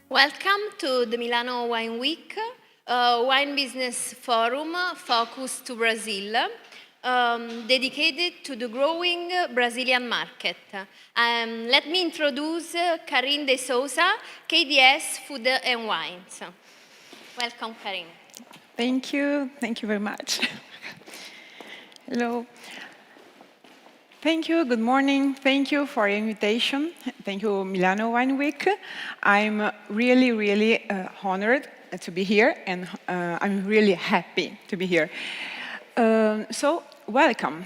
Welcome to the Milano Wine Week, wine business forum focused to Brazil, dedicated to the growing Brazilian market. Let me introduce Karine de Souza, KDS Food and Wines. Welcome, Karine. Thank you very much. Hello. Thank you, good morning. Thank you for your invitation. Thank you, Milano Wine Week. I'm really honored to be here, and I'm really happy to be here. So, welcome,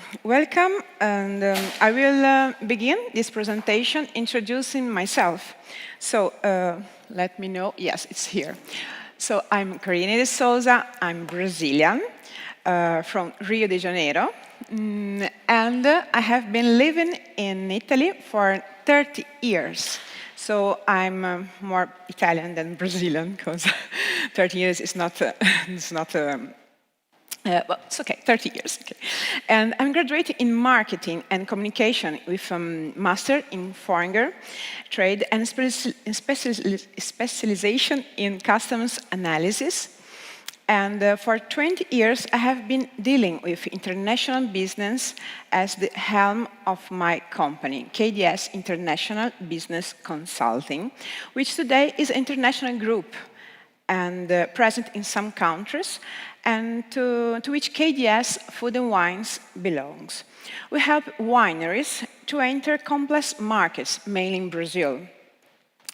and I will begin this presentation introducing myself. So, let me know, yes, it's here. So, I'm Karine de Souza, I'm Brazilian, from Rio de Janeiro. And I have been living in Italy for 30 years. So I'm more Italian than Brazilian, because 30 years is not, well, it's okay, 30 years. Okay. And I'm graduating in marketing and communication with a master in foreign trade and specialization in customs analysis. And for 20 years, I have been dealing with international business as the helm of my company, KDS International Business Consulting, which today is an international group and present in some countries, and to which KDS Food and Wines belongs. We help wineries to enter complex markets, mainly in Brazil,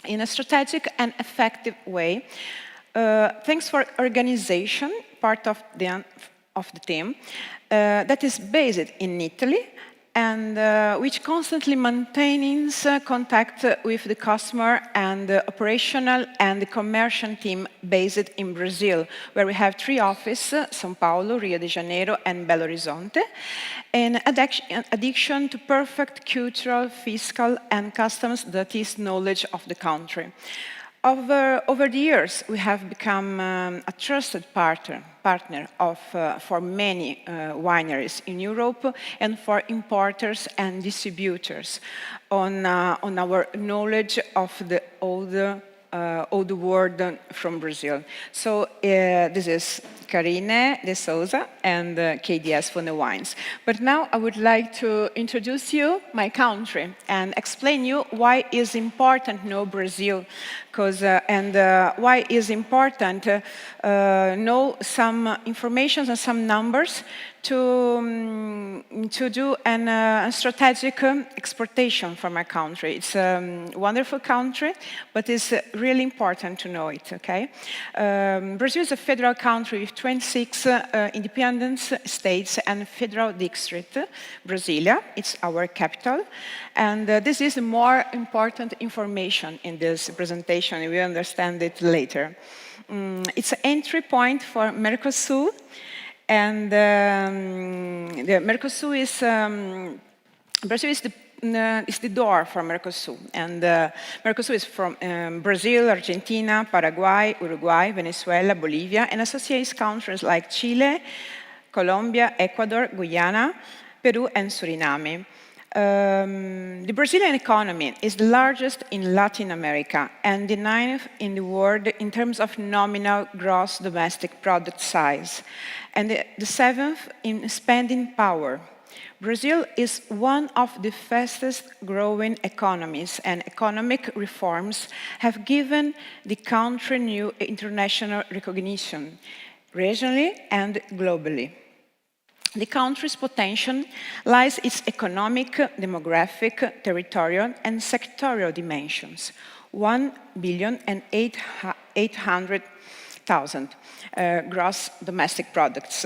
in a strategic and effective way. Thanks for organization, part of the team, that is based in Italy and which constantly maintains contact with the customer and the operational and the commercial team based in Brazil, where we have 3 offices, São Paulo, Rio de Janeiro, and Belo Horizonte, in addition to perfect cultural, fiscal, and customs that is knowledge of the country. Over the years, we have become a trusted partner for many wineries in Europe and for importers and distributors on our knowledge of the old world from Brazil. So this is Karine de Souza and KDS Food and Wines. But now I would like to introduce you my country and explain you why it's important to know Brazil, and why it's important to know some information and some numbers to do a strategic exportation from our country. It's a wonderful country, but it's really important to know it, okay? Brazil is a federal country with 26 independent states and federal district. Brasilia, it's our capital. And this is more important information in this presentation. We will understand it later. It's an entry point for Mercosur. And the Mercosur is, Brazil is the door for Mercosur. And Mercosur is from Brazil, Argentina, Paraguay, Uruguay, Venezuela, Bolivia, and associates countries like Chile, Colombia, Ecuador, Guyana, Peru, and Suriname. The Brazilian economy is the largest in Latin America and the 9th in the world in terms of nominal gross domestic product size, and the 7th in spending power. Brazil is one of the fastest growing economies, and economic reforms have given the country new international recognition, regionally and globally. The country's potential lies in its economic, demographic, territorial, and sectorial dimensions. 1,800,000 gross domestic products,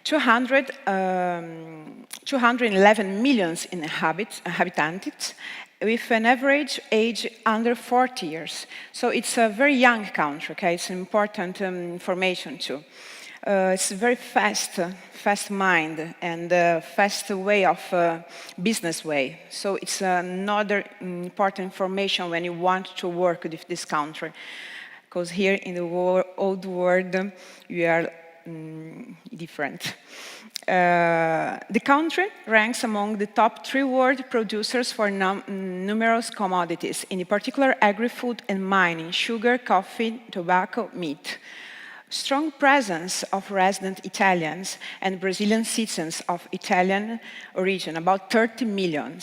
211 million inhabitants, with an average age under 40 years. So it's a very young country, okay? It's important information too. It's a very fast mind and fast way of business way. So it's another important information when you want to work with this country. Because here in the old world, we are different. The country ranks among the top 3 world producers for numerous commodities, in particular agri-food and mining, sugar, coffee, tobacco, meat. Strong presence of resident Italians and Brazilian citizens of Italian origin, about 30 million.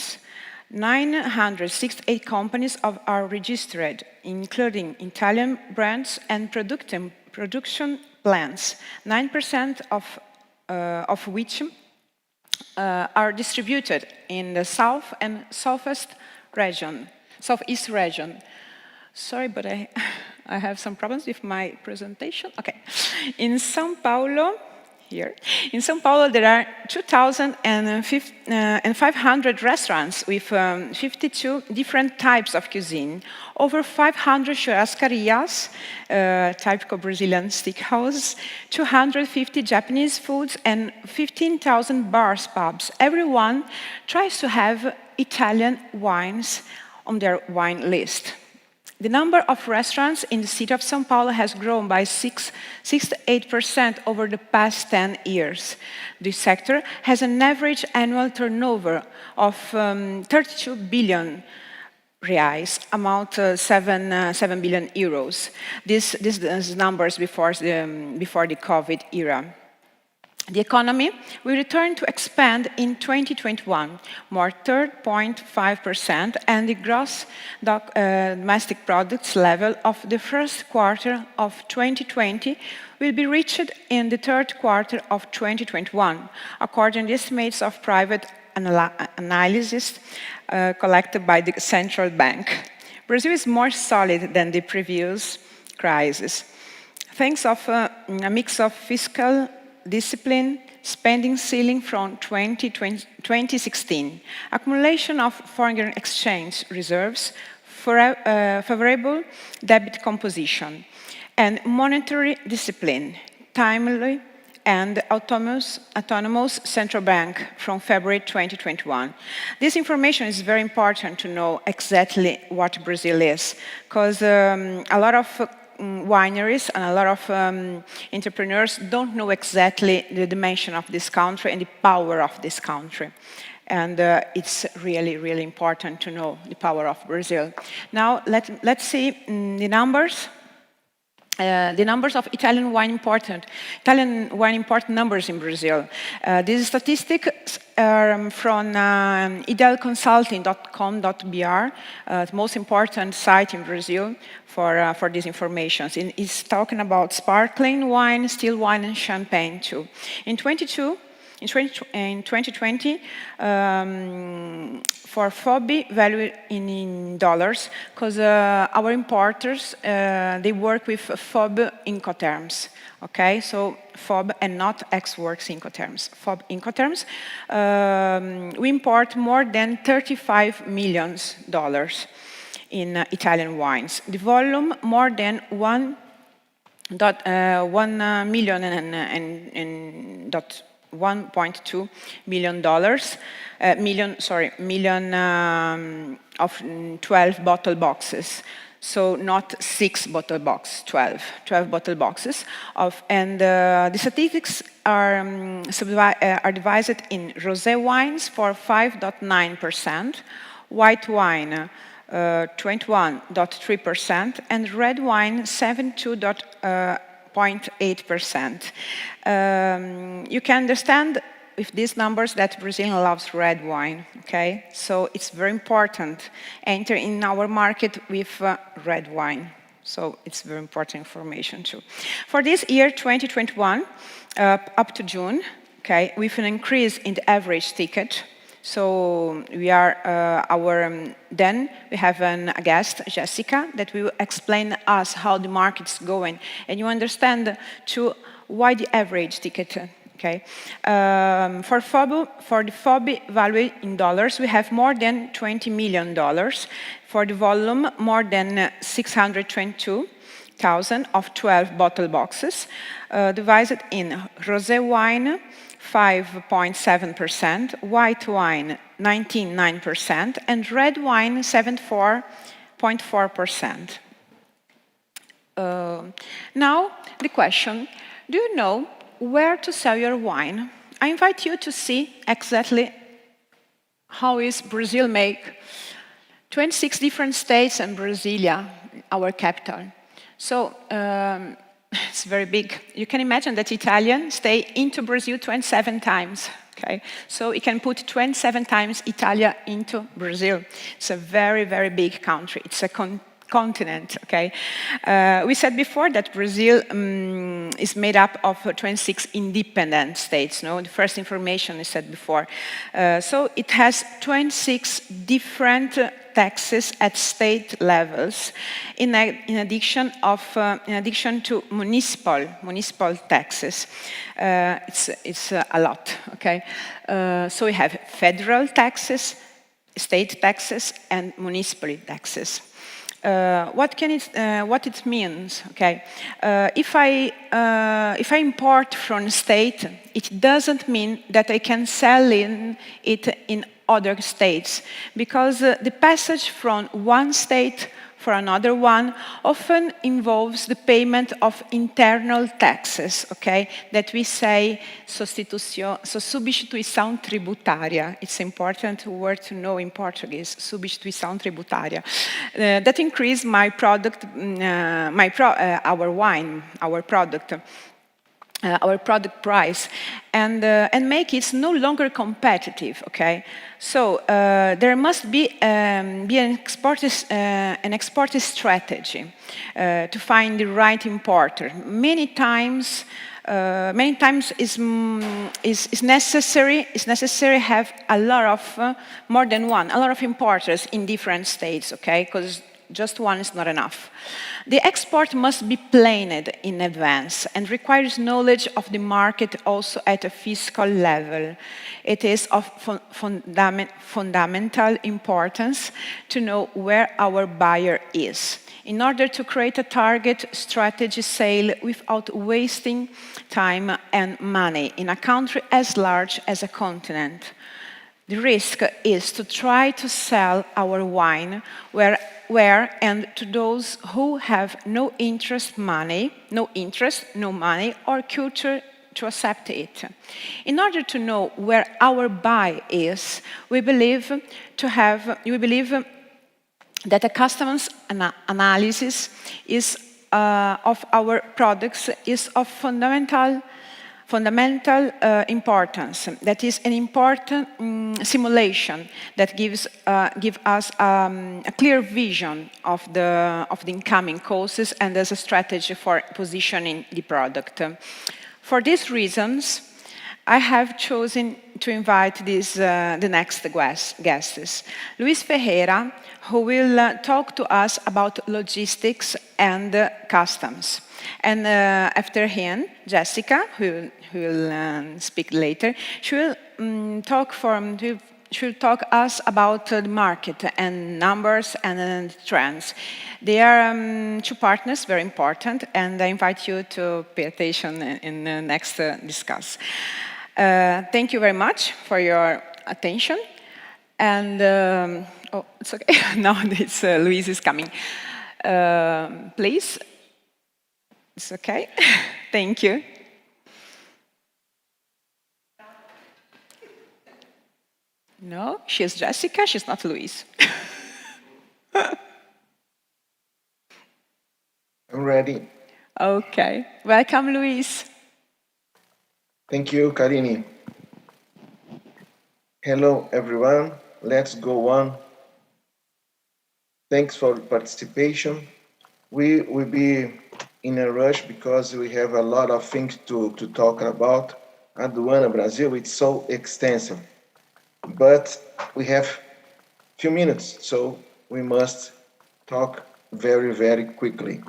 968 companies are registered, including Italian brands and production plants, 9% of which are distributed in the south and southeast region. Sorry, but I have some problems with my presentation. Okay. In São Paulo, in São Paulo, there are 2,500 restaurants with 52 different types of cuisine, over 500 churrascarias, typical Brazilian steakhouse, 250 Japanese foods, and 15,000 bars, pubs. Everyone tries to have Italian wines on their wine list. The number of restaurants in the city of São Paulo has grown by 68% over the past 10 years. This sector has an average annual turnover of 32 billion reais, amount 7 billion euros. These numbers before the COVID era. The economy will return to expand in 2021, more 3.5%, and the gross domestic products level of the first quarter of 2020 will be reached in the third quarter of 2021, according to estimates of private analysis collected by the central bank. Brazil is more solid than the previous crisis, thanks to a mix of fiscal discipline, spending ceiling from 2016, accumulation of foreign exchange reserves, favorable debt composition, and monetary discipline, timely and autonomous central bank from February 2021. This information is very important to know exactly what Brazil is, because a lot of wineries and a lot of entrepreneurs don't know exactly the dimension of this country and the power of this country. And it's really, really important to know the power of Brazil. Now, let's see the numbers. The numbers of Italian wine import numbers in Brazil. These statistics are from idelconsulting.com.br, the most important site in Brazil for this information. It's talking about sparkling wine, still wine, and champagne too. In 2020, for FOB value in dollars, because our importers, they work with FOB Incoterms, okay? So FOB and not ex-works Incoterms. FOB Incoterms, we import more than $35 million in Italian wines. The volume more than 1 million and $1.2 million of 12 bottle boxes. So not 6 bottle boxes, 12 bottle boxes. And the statistics are divided in rosé wines for 5.9%, white wine 21.3%, and red wine 72.8%. You can understand with these numbers that Brazil loves red wine, okay? So it's very important enter in our market with red wine. So it's very important information too. For this year, 2021, up to June, okay, with an increase in the average ticket. So we are then we have a guest, Jessica, that will explain us how the market's going, and you understand too why the average ticket. Okay, for the FOB value in dollars, we have more than $20 million. For the volume, more than 622,000 of 12 bottle boxes, divided in rosé wine 5.7%, white wine 19.9%, and red wine 74.4%. Now, the question, do you know where to sell your wine, I invite you to see exactly how is Brazil make 26 different states and Brasilia, our capital. So it's very big. You can imagine that Italian stay into Brazil 27 times. Okay, so you can put 27 times Italia into Brazil. It's a very, very big country. It's a continent, okay? We said before that Brazil is made up of 26 independent states, no? The first information I said before. So it has 26 different taxes at state levels, in addition to municipal taxes. It's a lot, okay? So we have federal taxes, state taxes, and municipal taxes. What it means? Okay, if I import from a state, it doesn't mean that I can sell it in other states, because the passage from one state for another one often involves the payment of internal taxes, okay, that we say substituição tributária. It's an important word to know in Portuguese, substituição tributária. That increase my product, our wine, our product price, and make it no longer competitive. Okay, so there must be an exporter strategy to find the right importer. Many times is necessary have a lot of more than one, a lot of importers in different states. Okay, because just one is not enough. The export must be planned in advance and requires knowledge of the market also at a fiscal level. It is of fundamental importance to know where our buyer is, in order to create a target strategy sale without wasting time and money in a country as large as a continent. The risk is to try to sell our wine where and to those who have no interest, money, or culture to accept it. In order to know where our buy is, we believe that a customer's analysis of our products is of fundamental importance. That is an important simulation that gives us a clear vision of the incoming costs and as a strategy for positioning the product. For these reasons, I have chosen to invite the next guests. Luis Ferreira, who will talk to us about logistics and customs. And after him, Jessica, who will speak later, she will talk us about the market and numbers and trends. They are two partners, very important, and I invite you to pay attention in the next discuss. Thank you very much for your attention. And, oh, it's okay. Now Luis is coming. Please. It's okay. Thank you. No, she's Jessica, she's not Luis. I'm ready. Okay. Welcome, Luis. Thank you, Karini. Hello, everyone. Let's go on. Thanks for participation. We will be in a rush because we have a lot of things to talk about. Aduana Brazil, it's so extensive. But we have few minutes, so we must talk very, very quickly.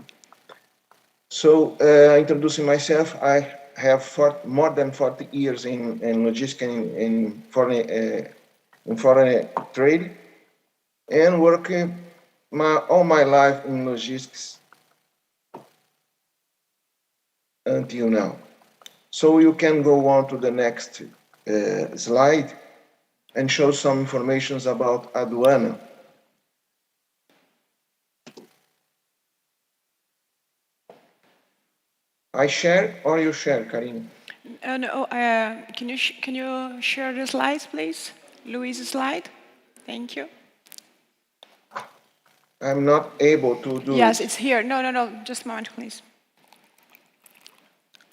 So, introducing myself, I have more than 40 years in logistics and in foreign trade, and working all my life in logistics until now. So you can go on to the next slide and show some information about Aduana. I share or you share, Karine? No, can you share the slides, please? Luis' slide. Thank you. I'm not able to do Yes, it. it's here. No. Just a moment, please.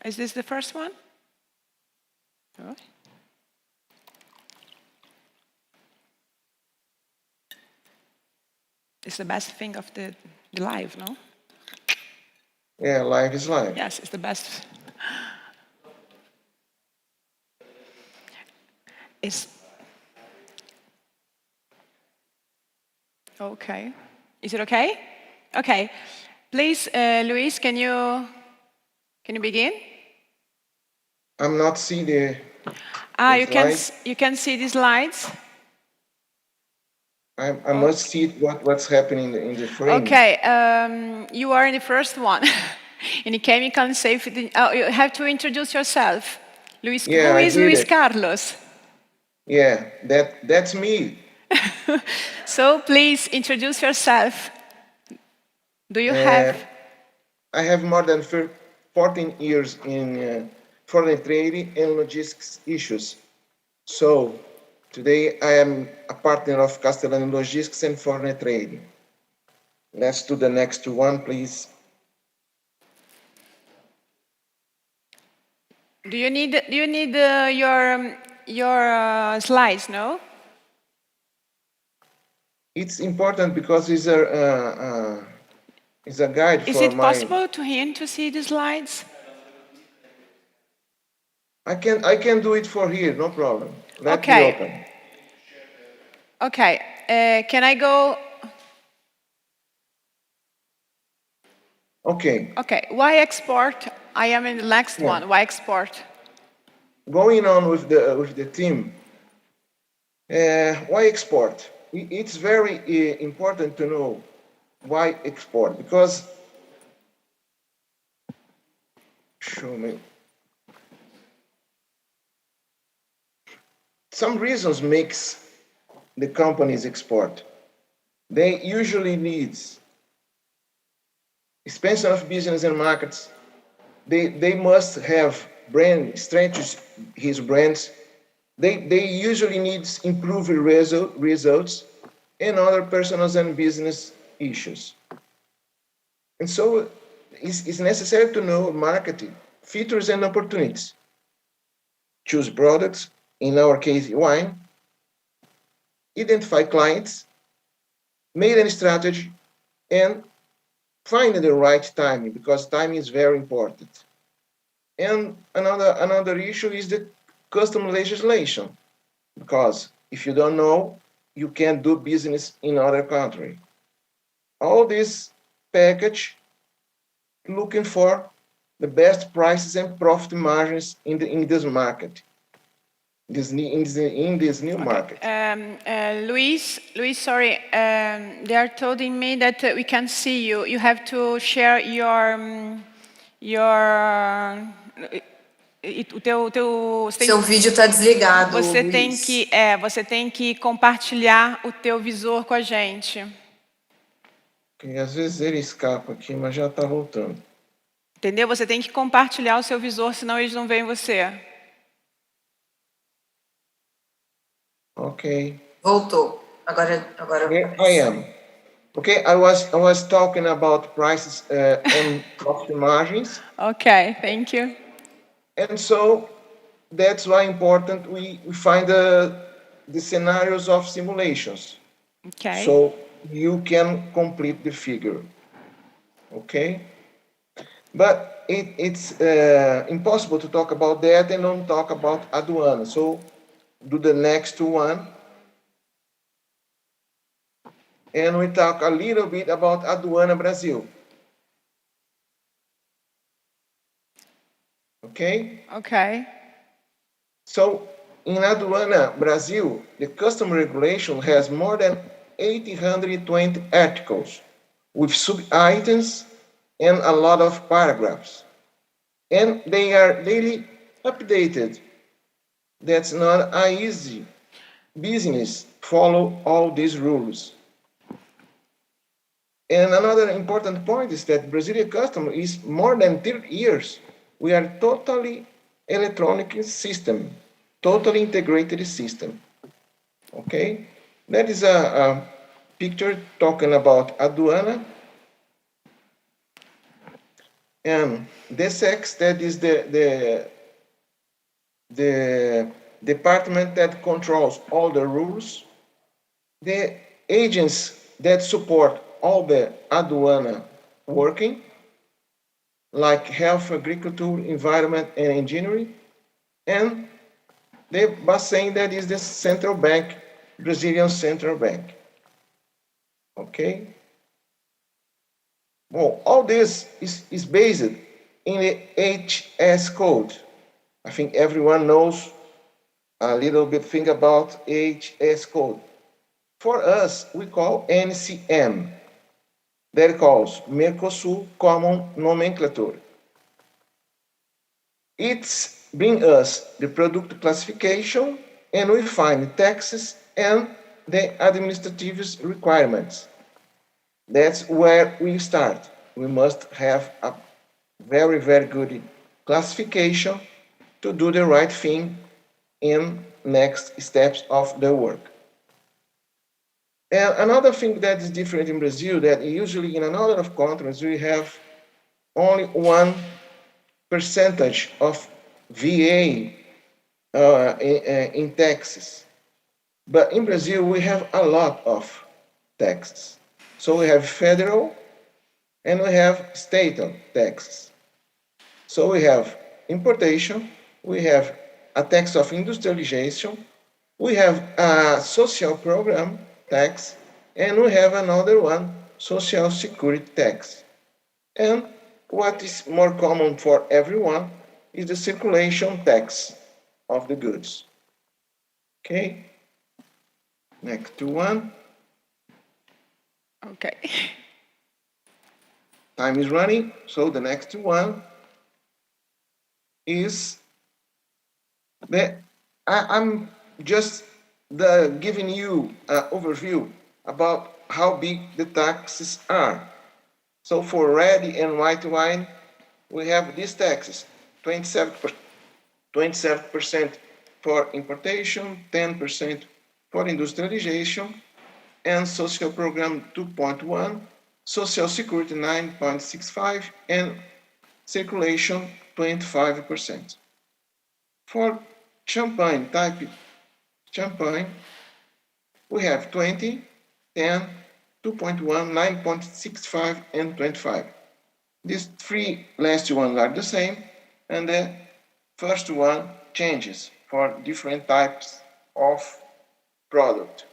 Is this the first one? Oh. It's the best thing of the live, no? Yeah, live is live. Yes, it's the best. It's okay. Is it okay? Okay. Please, Luis, can you begin? I'm not see the slides. You can see the slides. I must see what's happening in the frame. Okay, you are in the first one. In the chemical and safety. Oh, you have to introduce yourself. Luis, Yeah, who I is did Luis it. Carlos? Yeah, that's me. So please introduce yourself. Do you have? I have more than 14 years in foreign trading and logistics issues. So today I am a partner of Castellani Logistics and Foreign Trading. Let's do the next one, please. Do you need your slides? No. It's important because it's a guide Is for it my. possible to him to see the slides? I can do it for here, no problem. Let me Okay. open. Okay. Can I go? Okay. Okay. Why export? I am in the next Yeah. one. Why export? Going on with the team. Why export? It's very important to know why export, because show me some reasons makes the companies export. They usually needs expansion of business and markets. They must have brand stretches his brands. They usually needs improved results and other personal and business issues. And so it's necessary to know marketing features and opportunities. Choose products, in our case, wine, identify clients, make a strategy, and find the right timing, because timing is very important. And another issue is the custom legislation, because if you don't know, you can't do business in other country. All this package looking for the best prices and profit margins in this market, in this new market. Luis, sorry. They are telling me that we can see you. You have to share Seu vídeo está desligado, Luiz. Você tem que compartilhar o teu visor com a gente. Porque às vezes ele escapa aqui, mas já está voltando. Entendeu? Você tem que compartilhar o seu visor, senão eles não veem você. Ok. Voltou. Agora. Here I am. Okay, I was talking about prices and profit margins. Okay, thank you. And so that's why important we find the scenarios of simulations. Okay. So you can complete the figure. Okay? But it's impossible to talk about that and don't talk about aduana. So do the next one. And we talk a little bit about aduana Brazil. Okay? Okay. So in aduana Brazil, the custom regulation has more than 820 articles with sub-items and a lot of paragraphs. And they are daily updated. That's not an easy business follow all these rules. And another important point is that Brazilian custom is more than 30 years. We are totally electronic system, totally integrated system. Okay, that is a picture talking about aduana. And DSEX, that is the department that controls all the rules. The agents that support all the aduana working, like health, agriculture, environment, and engineering. And the Bacen, that is the central bank, Brazilian central bank. Okay? Well, all this is based in the HS code. I think everyone knows a little bit thing about HS code. For us, we call NCM. That calls Mercosul Common Nomenclature. It's bring us the product classification, and we find taxes and the administrative requirements. That's where we start. We must have a very, very good classification to do the right thing in next steps of the work. And another thing that is different in Brazil, that usually in another of countries we have only 1% of VA in taxes. But in Brazil we have a lot of taxes. So we have federal and we have state taxes. So we have importation, we have a tax of industrialization, we have a social program tax, and we have another one, social security tax. And what is more common for everyone is the circulation tax of the goods. Okay, next one. Okay. Time is running, so the next one is I'm just giving you an overview about how big the taxes are. So for red and white wine, we have these taxes, 27% for importation, 10% for industrialization, and social program 2.1, social security 9.65, and circulation 25%. For champagne type champagne, we have 20, 10, 2.1, 9.65, and 25. These three last ones are the same, and the first one changes for different types of product.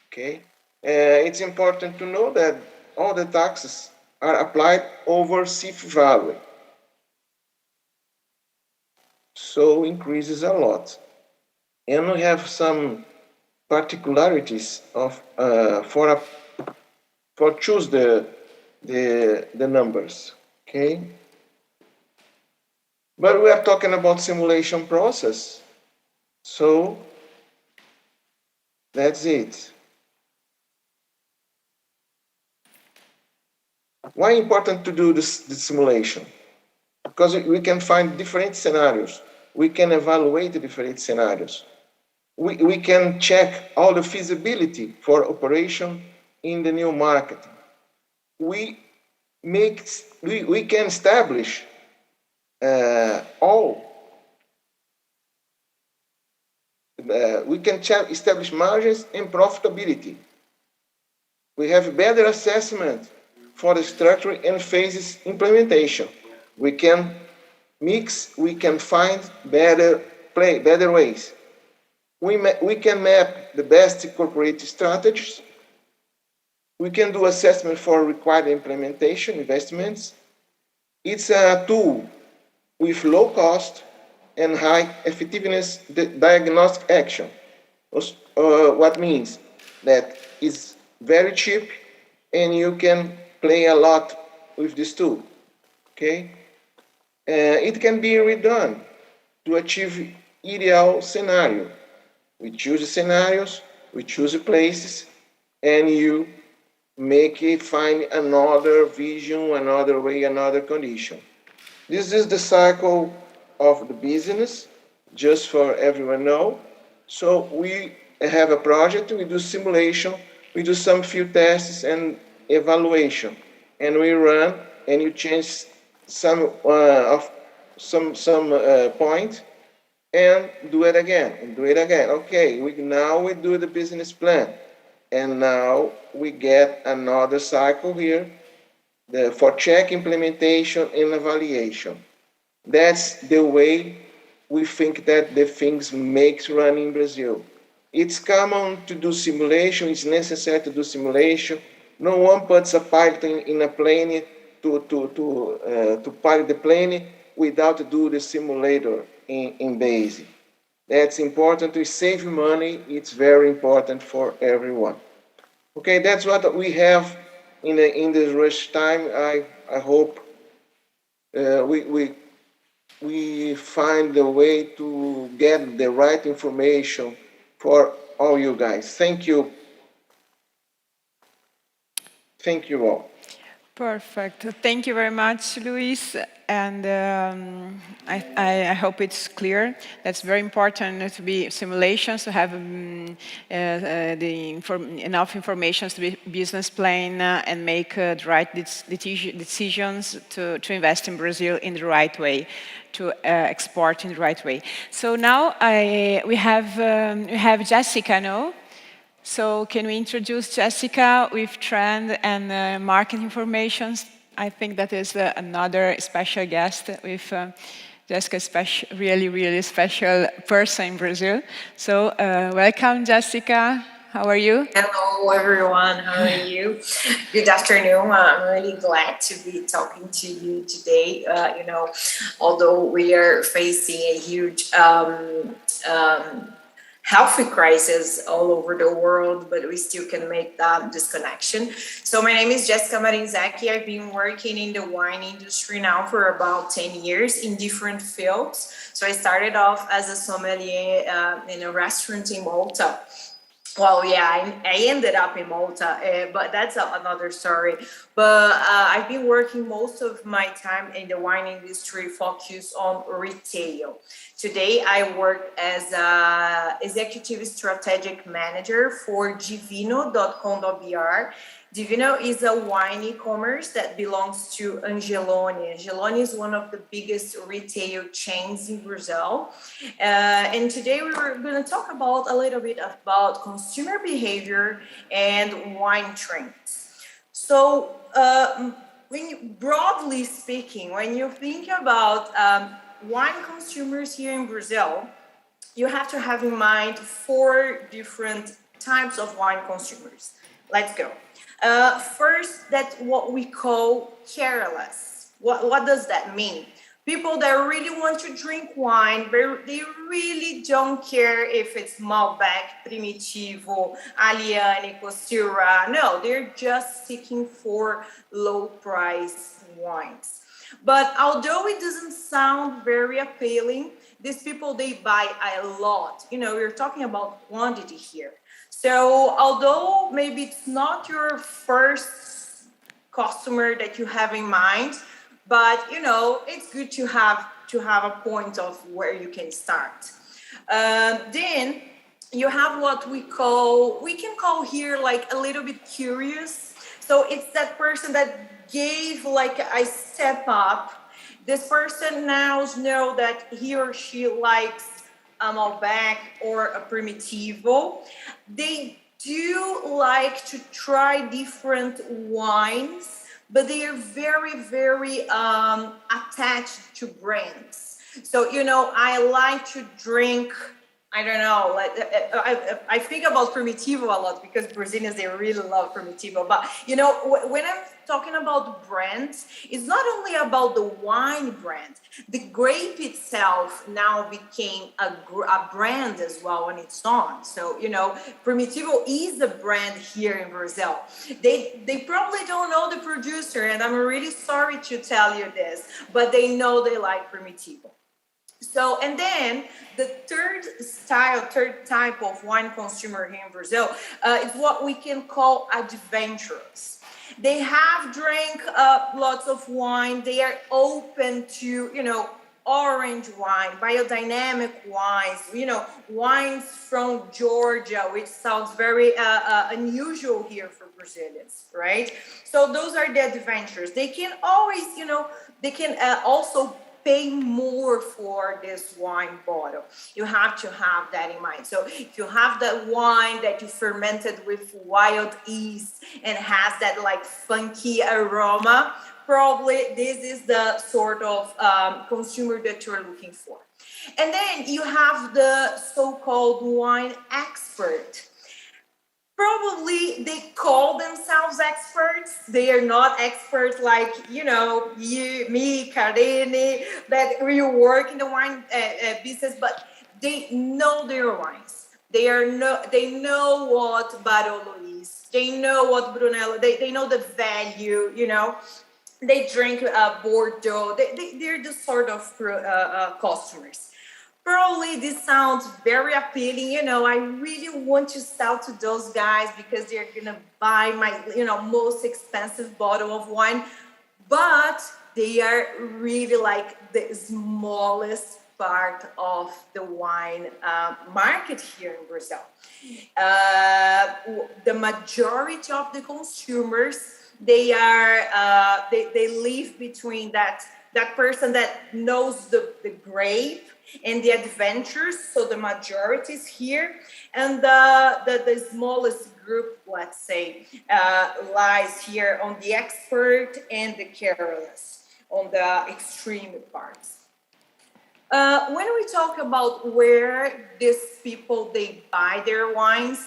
Okay, it's important to know that all the taxes are applied over CIF value, so increases a lot. And we have some particularities of for choose the numbers. Okay, but we are talking about simulation process, so that's it. Why important to do this simulation? Because we can find different scenarios. We can evaluate the different scenarios. We can check all the feasibility for operation in the new market. We can establish we can establish margins and profitability. We have better assessment for the structure and phases implementation. We can mix, we can find better ways. We can map the best corporate strategies. We can do assessment for required implementation investments. It's a tool with low cost and high effectiveness diagnostic action. What means that it's very cheap and you can play a lot with this tool. Okay, it can be redone to achieve ideal scenario. We choose scenarios, we choose places, and you make it find another vision, another way, another condition. This is the cycle of the business, just for everyone know. So we have a project, we do simulation, we do some few tests and evaluation, and we run and you change some of some point and do it again and do it again. Okay, we do the business plan, and now we get another cycle here for check implementation and evaluation. That's the way we think that the things makes run in Brazil. It's common to do simulation. It's necessary to do simulation. No one puts a pilot in a plane to pilot the plane without do the simulator in base. That's important to save money. It's very important for everyone. Okay, that's what we have in this rush time. I hope we find a way to get the right information for all you guys. Thank you. Thank you all. Perfect. Thank you very much, Luis. And I hope it's clear. That's very important to be simulations, to have enough information to be business plan and make the right decisions to invest in Brazil in the right way, to export in the right way. So now we have Jessica, no? So can we introduce Jessica with trend and market information? I think that is another special guest with Jessica, really special person in Brazil. So welcome, Jessica. How are you? Hello, everyone. How are you? Good afternoon. I'm really glad to be talking to you today. Although we are facing a huge healthy crisis all over the world, but we still can make this connection. So my name is Jessica Marinzaki. I've been working in the wine industry now for about 10 years in different fields. So I started off as a sommelier in a restaurant in Malta. Well, yeah, I ended up in Malta, but that's another story. But I've been working most of my time in the wine industry, focused on retail. Today, I work as an executive strategic manager for Divino.com.br. Divino is a wine e-commerce that belongs to Angeloni. Angeloni is one of the biggest retail chains in Brazil. And today we were going to talk about a little bit about consumer behavior and wine trends. So broadly speaking, when you think about wine consumers here in Brazil, you have to have in mind 4 different types of wine consumers. Let's go. First, that's what we call careless. What does that mean? People that really want to drink wine, but they really don't care if it's Malbec, Primitivo, Aliani, Costura. No, they're just seeking for low-priced wines. But although it doesn't sound very appealing, these people, they buy a lot. We're talking about quantity here. So although maybe it's not your first customer that you have in mind, but it's good to have a point of where you can start. Then you have what we can call here like a little bit curious. So it's that person that gave like a step up. This person now knows that he or she likes a Malbec or a Primitivo. They do like to try different wines, but they are very, very attached to brands. So, I like to drink, I don't know, I think about Primitivo a lot because Brazilians, they really love Primitivo. But, when I'm talking about brands, it's not only about the wine brand. The grape itself now became a brand as well on its own. So, Primitivo is a brand here in Brazil. They probably don't know the producer, and I'm really sorry to tell you this, but they know they like Primitivo. So, and then the third type of wine consumer here in Brazil is what we can call adventurous. They have drank lots of wine. They are open to, orange wine, biodynamic wines, wines from Georgia, which sounds very unusual here for Brazilians, right? So those are the adventures. They can always, they can also pay more for this wine bottle. You have to have that in mind. So if you have that wine that you fermented with wild yeast and has that like funky aroma, probably this is the sort of consumer that you're looking for. And then you have the so-called wine expert. Probably they call themselves experts. They are not experts like, you, me, Karine, that we work in the wine business, but they know their wines. They know what Barolo is. They know what Brunello, they know the value, They drink Bordeaux. They're the sort of customers. Probably this sounds very appealing. I really want to sell to those guys because they're gonna buy my, most expensive bottle of wine. But they are really like the smallest part of the wine market here in Brazil. The majority of the consumers, they live between that person that knows the grape and the adventures. So the majority is here, and the smallest group, let's say, lies here on the expert and the careless, on the extreme parts. When we talk about where these people, they buy their wines,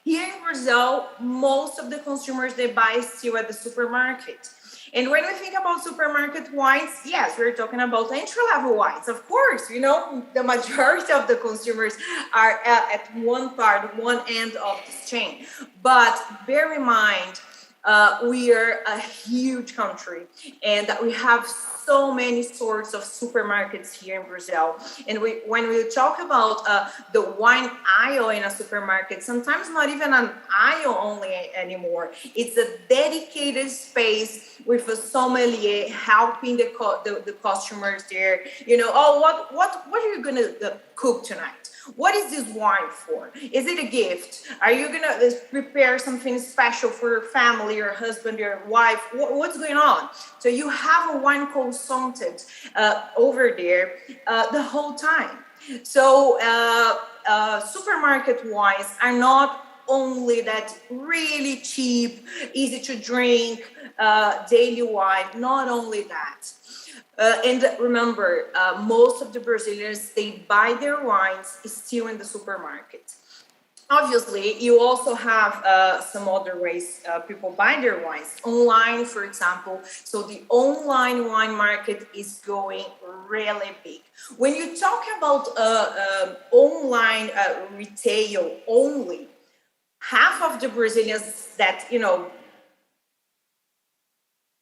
here in Brazil, most of the consumers, they buy still at the supermarket. And when we think about supermarket wines, yes, we're talking about entry-level wines. Of course, the majority of the consumers are at one end of this chain. But bear in mind, we are a huge country, and we have so many sorts of supermarkets here in Brazil. And when we talk about the wine aisle in a supermarket, sometimes not even an aisle only anymore. It's a dedicated space with a sommelier helping the customers there. What are you gonna cook tonight? What is this wine for? Is it a gift? Are you gonna prepare something special for your family, your husband, your wife? What's going on? So you have a wine consultant over there the whole time. So supermarket wines are not only that really cheap, easy to drink, daily wine, not only that. And remember, most of the Brazilians, they buy their wines still in the supermarket. Obviously, you also have some other ways people buy their wines. Online, for example. So the online wine market is going really big. When you talk about online retail only, half of the Brazilians that,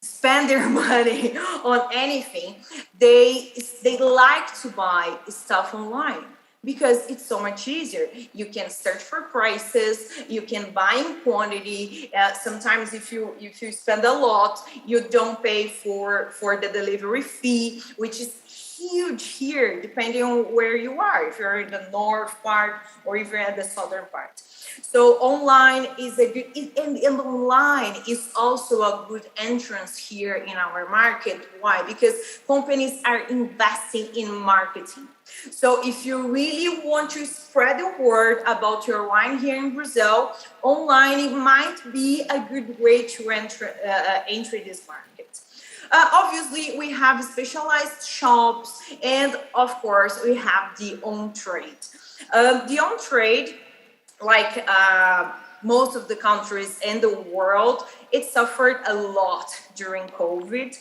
spend their money on anything, they like to buy stuff online because it's so much easier. You can search for prices, you can buy in quantity. Sometimes if you spend a lot, you don't pay for the delivery fee, which is huge here, depending on where you are, if you're in the north part or if you're at the southern part. So online is a good, and online is also a good entrance here in our market. Why? Because companies are investing in marketing. So if you really want to spread the word about your wine here in Brazil, online, it might be a good way to enter this market. Obviously, we have specialized shops, and of course, we have the on-trade. The on-trade, like most of the countries in the world, it suffered a lot during COVID.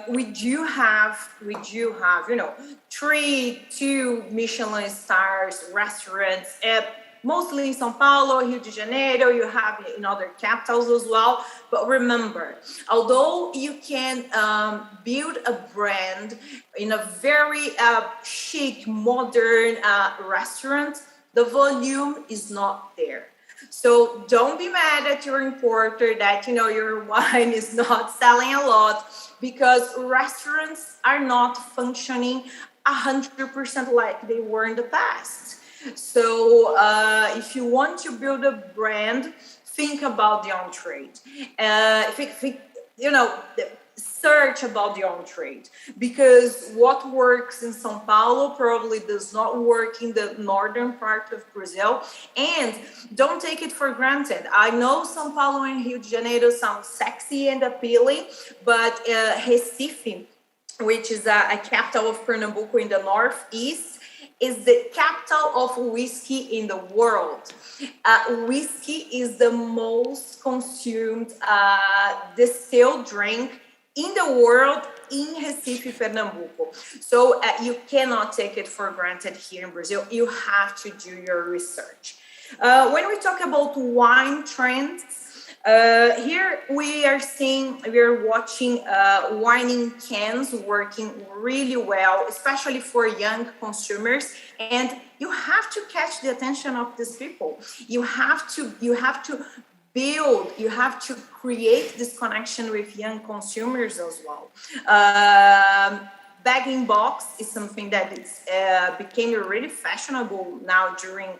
We do have, 2 Michelin stars restaurants, mostly in São Paulo, Rio de Janeiro. You have in other capitals as well. But remember, although you can build a brand in a very chic, modern restaurant, the volume is not there. So don't be mad at your importer that, your wine is not selling a lot. because restaurants are not functioning 100% like they were in the past. So if you want to build a brand, think about the on-trade. Search about the on-trade, because what works in São Paulo probably does not work in the northern part of Brazil. And don't take it for granted. I know São Paulo and Rio de Janeiro sound sexy and appealing, but Recife, which is a capital of Pernambuco in the northeast, is the capital of whiskey in the world. Whiskey is the most consumed distilled drink in the world in Recife, Pernambuco. So you cannot take it for granted here in Brazil. You have to do your research. When we talk about wine trends, here we are watching wine in cans working really well, especially for young consumers. And you have to catch the attention of these people. You have to build, you have to create this connection with young consumers as well. Bag-in-box is something that became really fashionable now during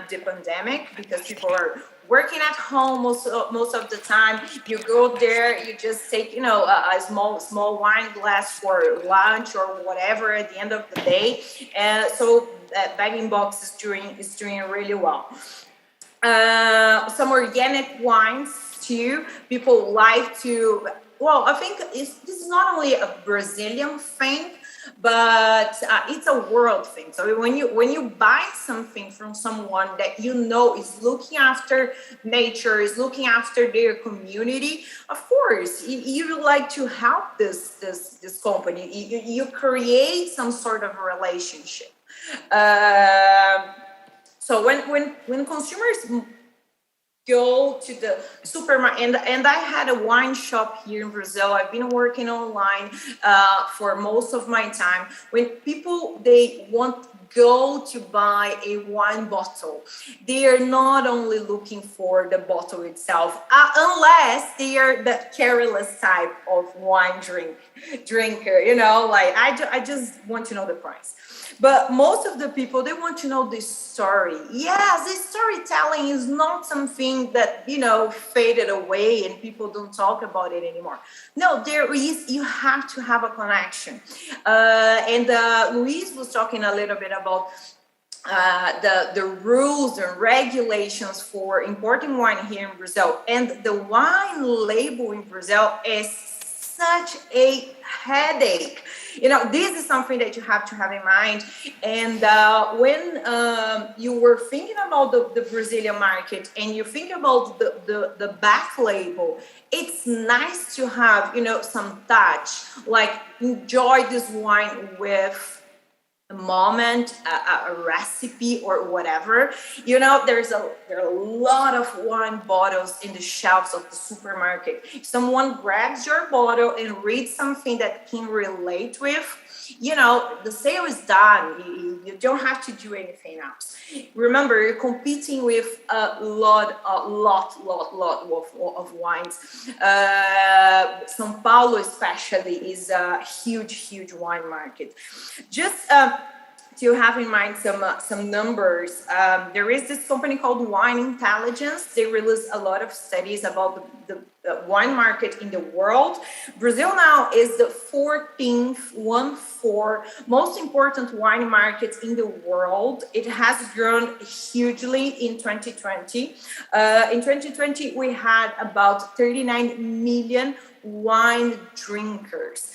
the pandemic, because people are working at home most of the time. You go there, you just take a small wine glass for lunch or whatever at the end of the day. So bag-in-box is doing really well. Some organic wines too. People like to. Well, I think this is not only a Brazilian thing, but it's a world thing. So when you buy something from someone that is looking after nature, is looking after their community, of course you would like to help this company. You create some sort of relationship. So when consumers go to the supermarket, and I had a wine shop here in Brazil. I've been working online for most of my time. When people go to buy a wine bottle, they are not only looking for the bottle itself, unless they are the careless type of wine drinker. Like I just want to know the price. But most of the people, they want to know the story. Yes, the storytelling is not something that, faded away and people don't talk about it anymore. No, you have to have a connection. And Luis was talking a little bit about the rules and regulations for importing wine here in Brazil. And the wine label in Brazil is such a headache. This is something that you have to have in mind. And when you were thinking about the Brazilian market and you think about the back label, it's nice to have, some touch, like enjoy this wine with a moment, a recipe or whatever. There are a lot of wine bottles in the shelves of the supermarket. If someone grabs your bottle and reads something that can relate with, the sale is done. You don't have to do anything else. Remember, you're competing with a lot of wines. São Paulo especially is a huge wine market. Just to have in mind some numbers, there is this company called Wine Intelligence. They release a lot of studies about the wine market in the world. Brazil now is the 14th most important wine market in the world. It has grown hugely in 2020. In 2020, we had about 39 million wine drinkers.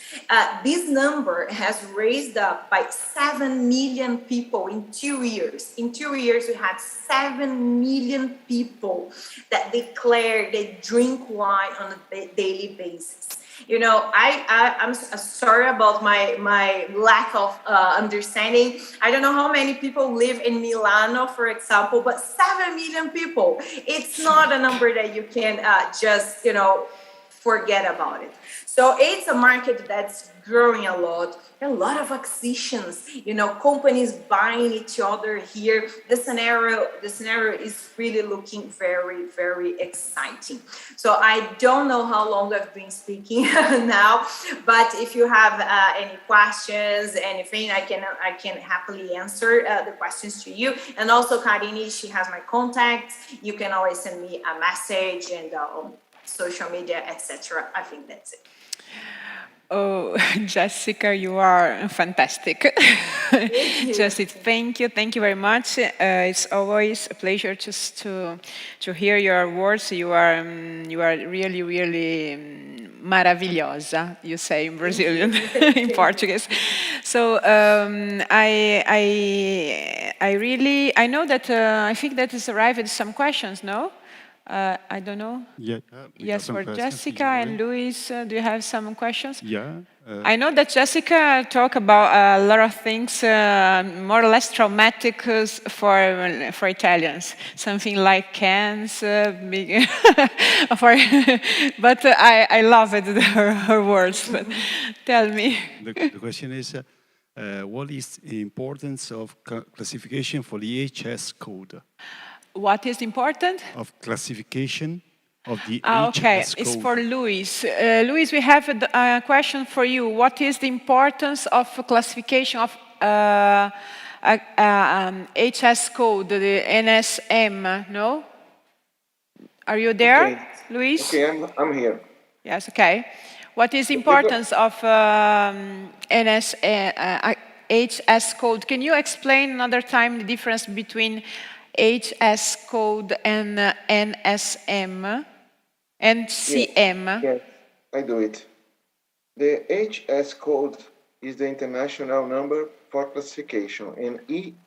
This number has raised up by 7 million people in 2 years. In 2 years, we had 7 million people that declare they drink wine on a daily basis. I'm sorry about my lack of understanding. I don't know how many people live in Milano, for example, but 7 million people. It's not a number that you can just, forget about it. So it's a market that's growing a lot. A lot of acquisitions, companies buying each other here. The scenario is really looking very, very exciting. So I don't know how long I've been speaking now, but if you have any questions, anything, I can happily answer the questions to you. And also, Karini, she has my contacts. You can always send me a message and social media, etc. I think that's it. Oh, Jessica, you are fantastic. Jessica, thank you. Thank you very much. It's always a pleasure just to hear your words. You are really, really maravilhosa, you say in Brazilian, in Portuguese. So I know that I think that has arrived some questions, no? I don't know. Yeah, Yes, for Jessica and Luis, do you have some questions? Yeah. I know that Jessica talked about a lot of things, more or less traumatic for Italians. Something like cans, but I love it, her words. But tell me. The question is, what is the importance of classification for the HS code? What is important? Of classification of the Okay, HS code. it's for Luis. Luis, we have a question for you. What is the importance of classification of HS code, the NSM? No? Are you there, Okay. Luis? Okay, I'm here. Yes, okay. What is the importance of HS code? Can you explain another time the difference between HS code and NSM and CM? Yes, I do it. The HS code is the international number for classification, and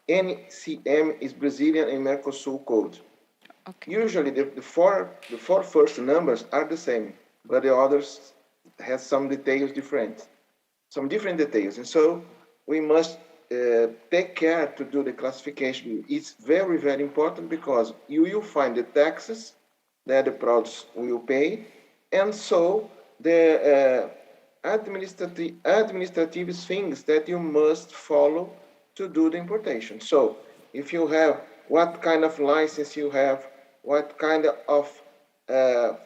NCM is Brazilian and Mercosul code. Okay. Usually, the four first numbers are the same, but the others have some details different, some different details, and so we must take care to do the classification. It's very, very important because you will find the taxes that the products will pay, and so the administrative things that you must follow to do the importation. So if you have what kind of license you have, what kind of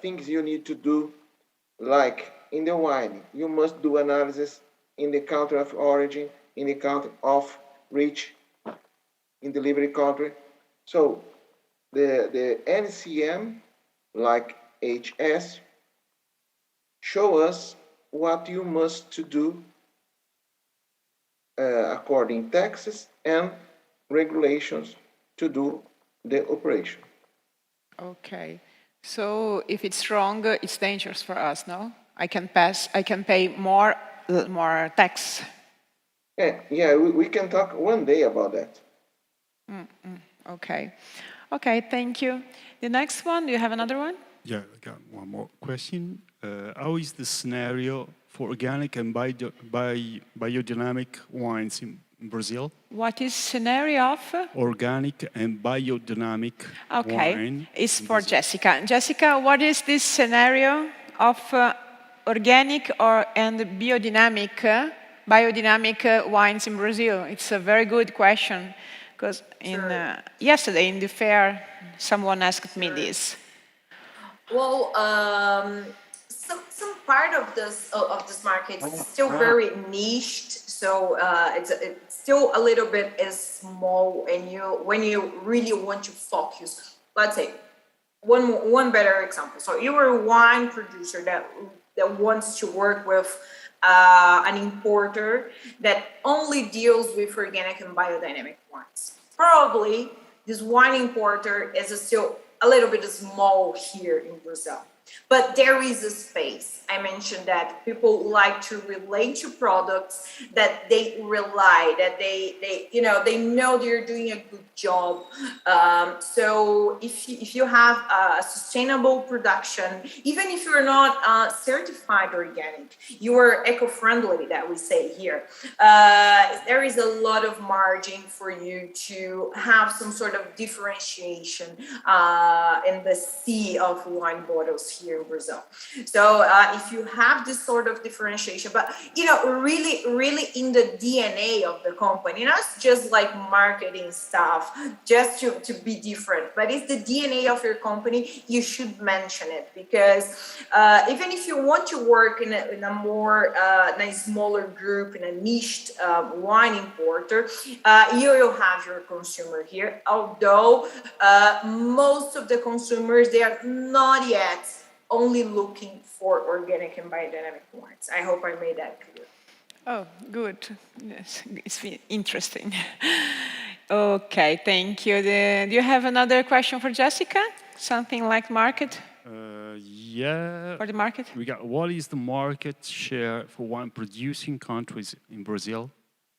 things you need to do, like in the wine, you must do analysis in the country of origin, in the country of reach, in delivery country. So the NCM, like HS, show us what you must to do according taxes and regulations to do the operation. Okay. So if it's wrong, it's dangerous for us, no? I can pay more tax. Yeah, we can talk one day about that. Okay. Okay, thank you. The next one, do you have another one? Yeah, I got one more question. How is the scenario for organic and biodynamic wines in Brazil? What is scenario of? Organic and biodynamic wine. It's for Jessica. Jessica, what is this scenario of organic and biodynamic wines in Brazil? It's a very good question because yesterday in the fair, someone asked me this. Well, some part of this market is still very niched, so it's still a little bit small. And when you really want to focus, let's say one better example. So you are a wine producer that wants to work with an importer that only deals with organic and biodynamic wines. Probably this wine importer is still a little bit small here in Brazil. But there is a space. I mentioned that people like to relate to products that they rely, that they know they're doing a good job. So if you have a sustainable production, even if you're not certified organic, you are eco-friendly, that we say here. There is a lot of margin for you to have some sort of differentiation in the sea of wine bottles here in Brazil. So if you have this sort of differentiation, but really in the DNA of the company, not just like marketing stuff, just to be different, but it's the DNA of your company, you should mention it, because even if you want to work in a more in a smaller group, in a niched wine importer, you will have your consumer here, although most of the consumers, they are not yet only looking for organic and biodynamic wines. I hope I made that clear. Oh, good. Yes, it's been interesting. Okay, thank you. Do you have another question for Jessica? Something like market? Yeah. For the market? We got, what is the market share for wine producing countries in Brazil?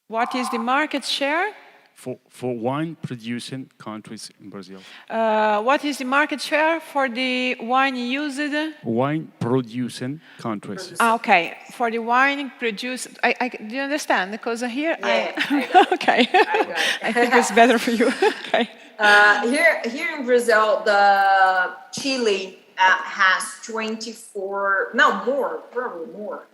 What is the market share? For wine producing countries in Brazil. What is the market share for the wine used? Wine producing countries. Okay, for the wine produced. Do you understand? Because here, Yeah, okay. I got it. I think it's better for you. Okay. Here in Brazil, the Chile has 24, no more, probably more,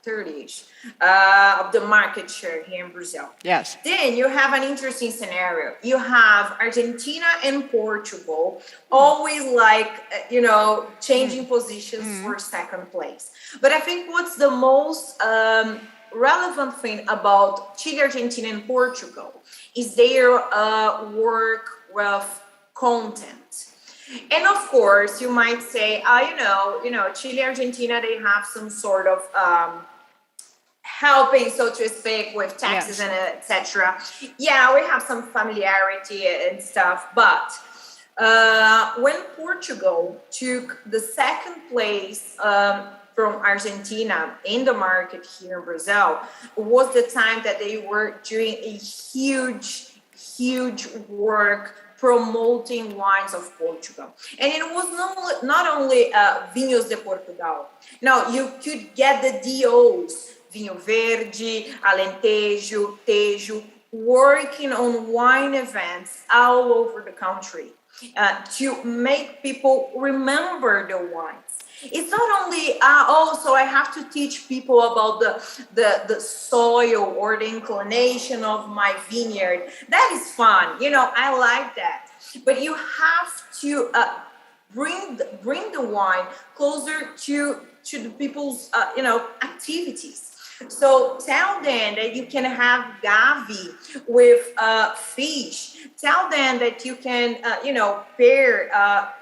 30-ish of the market share here in Brazil. Yes. Then you have an interesting scenario. You have Argentina and Portugal always like, changing positions for second place. But I think what's the most relevant thing about Chile, Argentina, and Portugal is their work with content. And of course, you might say, Chile, Argentina, they have some sort of helping, so to speak, with taxes, yes, and etc. Yeah, we have some familiarity and stuff, but when Portugal took the second place from Argentina in the market here in Brazil, was the time that they were doing a huge work promoting wines of Portugal. And it was not only Vinhos de Portugal. Now, you could get the DOs, Vinho Verde, Alentejo, Tejo, working on wine events all over the country to make people remember the wines. It's not only, so I have to teach people about the soil or the inclination of my vineyard. That is fun. I like that. But you have to bring the wine closer to the people's, activities. So tell them that you can have gavi with fish. Tell them that you can, pair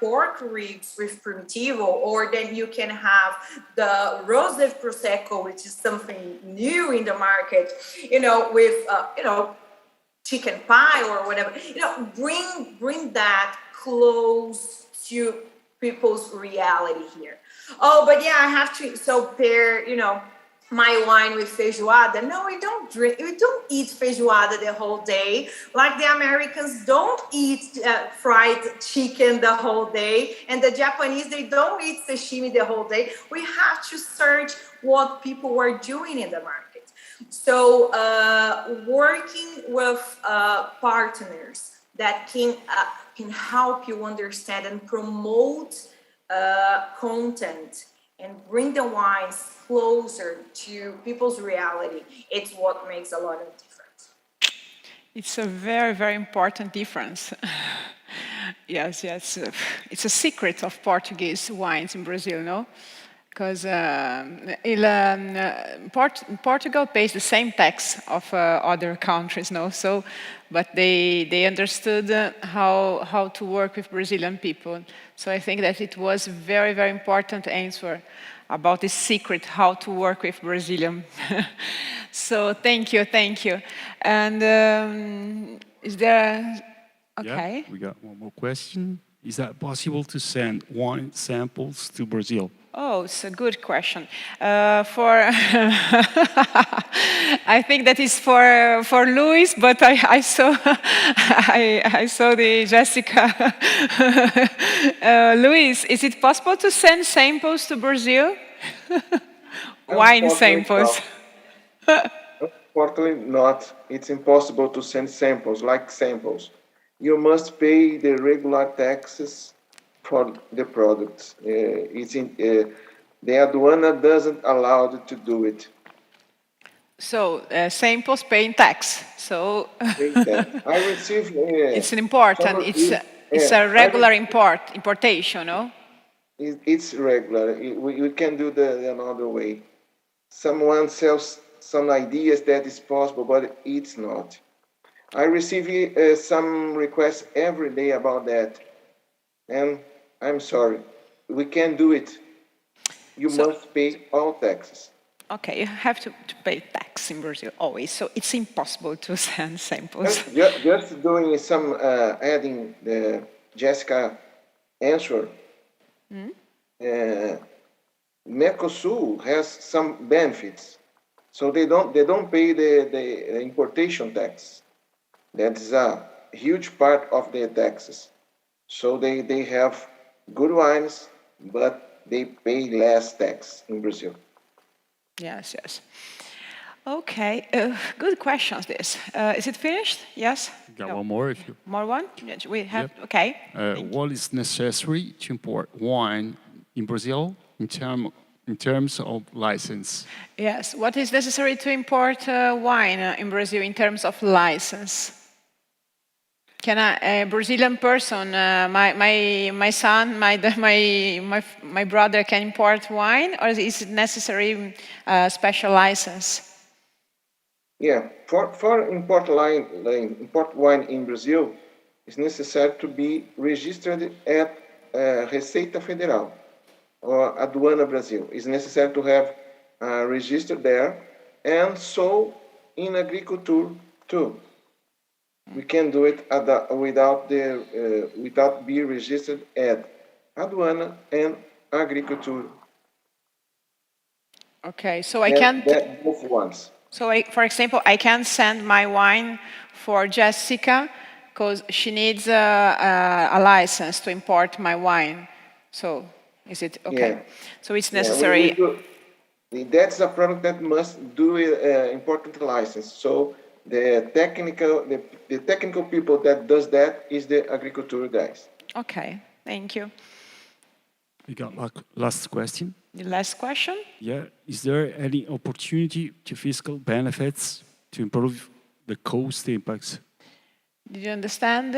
pork ribs with primitivo, or then you can have the rose of prosecco, which is something new in the market, with, chicken pie or whatever. Bring that close to people's reality here. Oh, but yeah, I have to pair, my wine with feijoada. No, we don't eat feijoada the whole day. Like the Americans don't eat fried chicken the whole day. And the Japanese, they don't eat sashimi the whole day. We have to search what people are doing in the market. So working with partners that can help you understand and promote content and bring the wines closer to people's reality, it's what makes a lot of difference. It's a very, very important difference. Yes. It's a secret of Portuguese wines in Brazil, no? Because Portugal pays the same tax of other countries, no? So, but they understood how to work with Brazilian people. So I think that it was a very, very important answer about the secret how to work with Brazilian. So thank you. And is there? Okay. Yeah, we got one more question. Is that possible to send wine samples to Brazil? Oh, it's a good question. I think that is for Luis, but I saw I saw the Jessica. Luis, is it possible to send samples to Brazil? Wine samples. Unfortunately not. It's impossible to send samples, like samples. You must pay the regular taxes for the products. The aduana doesn't allow it to do it. So samples paying tax. So I receive it's an important. It's a regular importation, no? It's regular. We can do the another way. Someone sells some ideas that is possible, but it's not. I receive some requests every day about that, and I'm sorry, we can't do it. You must pay all taxes. Okay, you have to pay tax in Brazil always, so it's impossible to send samples. Just doing some adding the Jessica answer. Mercosul has some benefits, so they don't pay the importation tax. That is a huge part of their taxes. So they have good wines, but they pay less tax in Brazil. Yes, yes. Okay, good questions. This is it finished? Yes. Got one more if you. More one? Yes, we have. Okay. What is necessary to import wine in Brazil in terms of license? Yes. What is necessary to import wine in Brazil in terms of license? Can a Brazilian person, my son, my brother, can import wine, or is it necessary special license? Yeah, for import wine in Brazil, it's necessary to be registered at Receita Federal or Aduana Brazil. It's necessary to have registered there, and so in agriculture too. We can do it without being registered at Aduana and Agriculture. Okay, so I can't. Both ones. So, for example, I can send my wine for Jessica because she needs a license to import my wine. So, is it okay? Yeah. So it's necessary. That's a product that must do important license. So the technical people that does that is the agriculture guys. Okay, thank you. We got last question. The last question? Yeah, is there any opportunity to fiscal benefits to improve the cost impacts? Did you understand?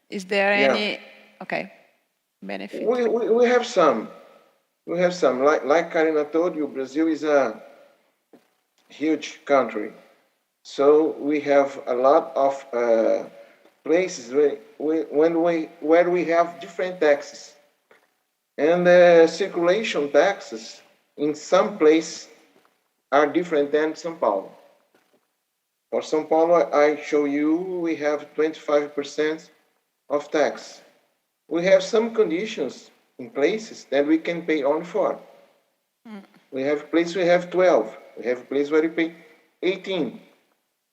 Is there any benefit? We have some. We have some. Like Karina told you, Brazil is a huge country. So we have a lot of places where we have different taxes. And the circulation taxes in some places are different than São Paulo. For São Paulo, I show you we have 25% of tax. We have some conditions in places that we can pay only for. We have places we have 12. We have places where we pay 18.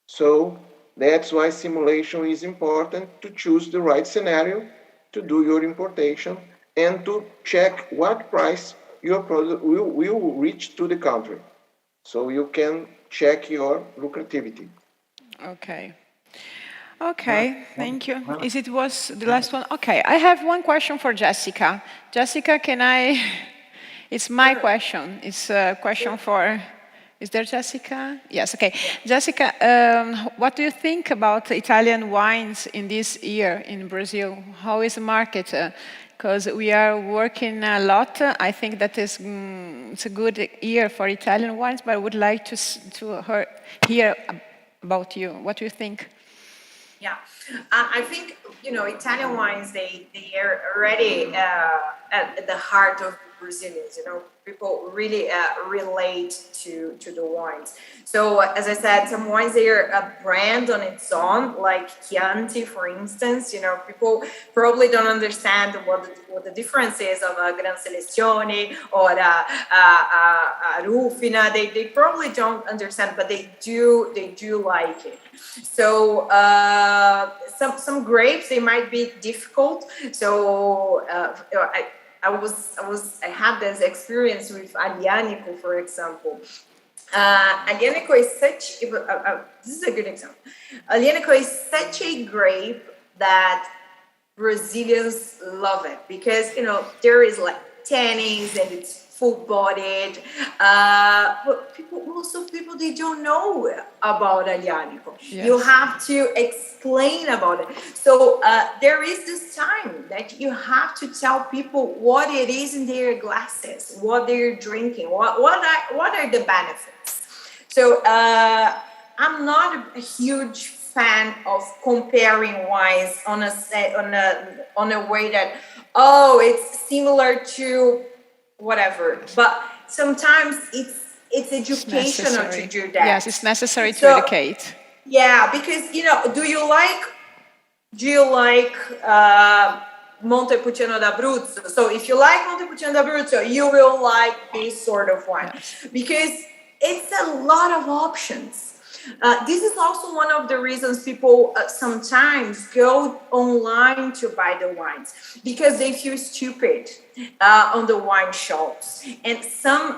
So that's why simulation is important to choose the right scenario to do your importation and to check what price your product will reach to the country. So you can check your lucrativity. Okay. Okay, thank you. It was the last one? Okay, I have one question for Jessica. Jessica, can I? It's my question. It's a question for. Is there Jessica? Yes, okay. Jessica, what do you think about Italian wines in this year in Brazil? How is the market? Because we are working a lot. I think that it's a good year for Italian wines, but I would like to hear about you. What do you think? Yeah, I think, Italian wines, they are already at the heart of Brazilians. People really relate to the wines. So as I said, some wines, they are a brand on its own, like Chianti, for instance. People probably don't understand what the difference is of a Gran Selezione or a Rufina. They probably don't understand, but they do like it. So some grapes, they might be difficult. So I had this experience with Aglianico, for example. Aglianico is such. This is a good example. Aglianico is such a grape that Brazilians love it because there is like tannins and it's full-bodied. But most of people, they don't know about Aglianico. You Yes. have to explain about it. So there is this time that you have to tell people what it is in their glasses, what they're drinking, what are the benefits. So I'm not a huge fan of comparing wines on a way that it's similar to whatever. But sometimes it's educational to do that. Yes, it's necessary to So, educate. yeah, because do you like Montepulciano d'Abruzzo? So if you like Montepulciano d'Abruzzo, you will like this sort of wine. Yes. Because it's a lot of options. This is also one of the reasons people sometimes go online to buy the wines, because they feel stupid on the wine shops. And some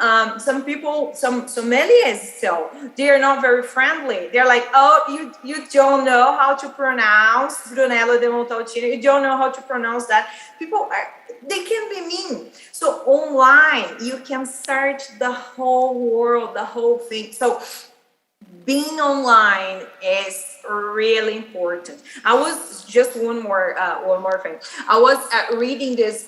people, some sommeliers, so they are not very friendly. They're like, oh, you don't know how to pronounce Brunello de Montalcino. You don't know how to pronounce that. They can be mean. So online, you can search the whole world, the whole thing. So being online is really important. I was just one more thing. I was reading this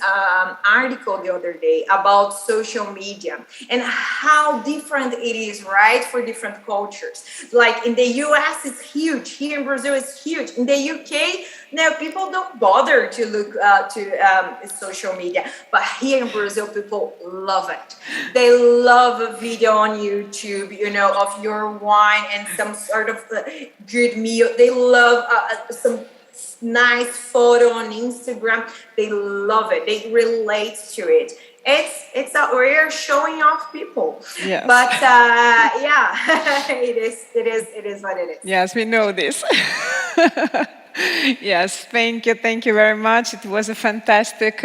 article the other day about social media and how different it is, right, for different cultures. Like in the US, it's huge. Here in Brazil, it's huge. In the UK, now people don't bother to look to social media, but here in Brazil, people love it. They love a video on YouTube, of your wine and some sort of good meal. They love some nice photo on Instagram. They love it. They relate to it. It's a we're showing off people. Yes. But yeah, it is what it is. Yes, we know this. Yes, thank you very much. It was a fantastic,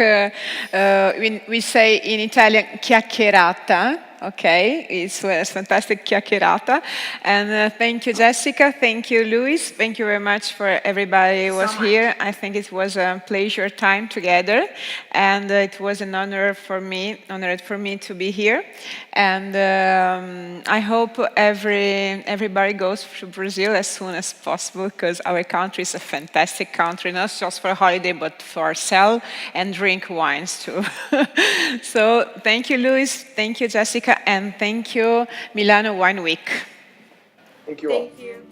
we say in Italian, chiacchierata, okay? It's a fantastic chiacchierata. And thank you, Jessica. Thank you, Luis. Thank you very much for everybody who was here. I think it was a pleasure time together. And it was an honor for me to be here. And I hope everybody goes to Brazil as soon as possible, because our country is a fantastic country, not just for holiday, but for sell and drink wines too. So thank you, Luis. Thank you, Jessica. And thank you, Milano Wine Week. Thank you all. Thank you.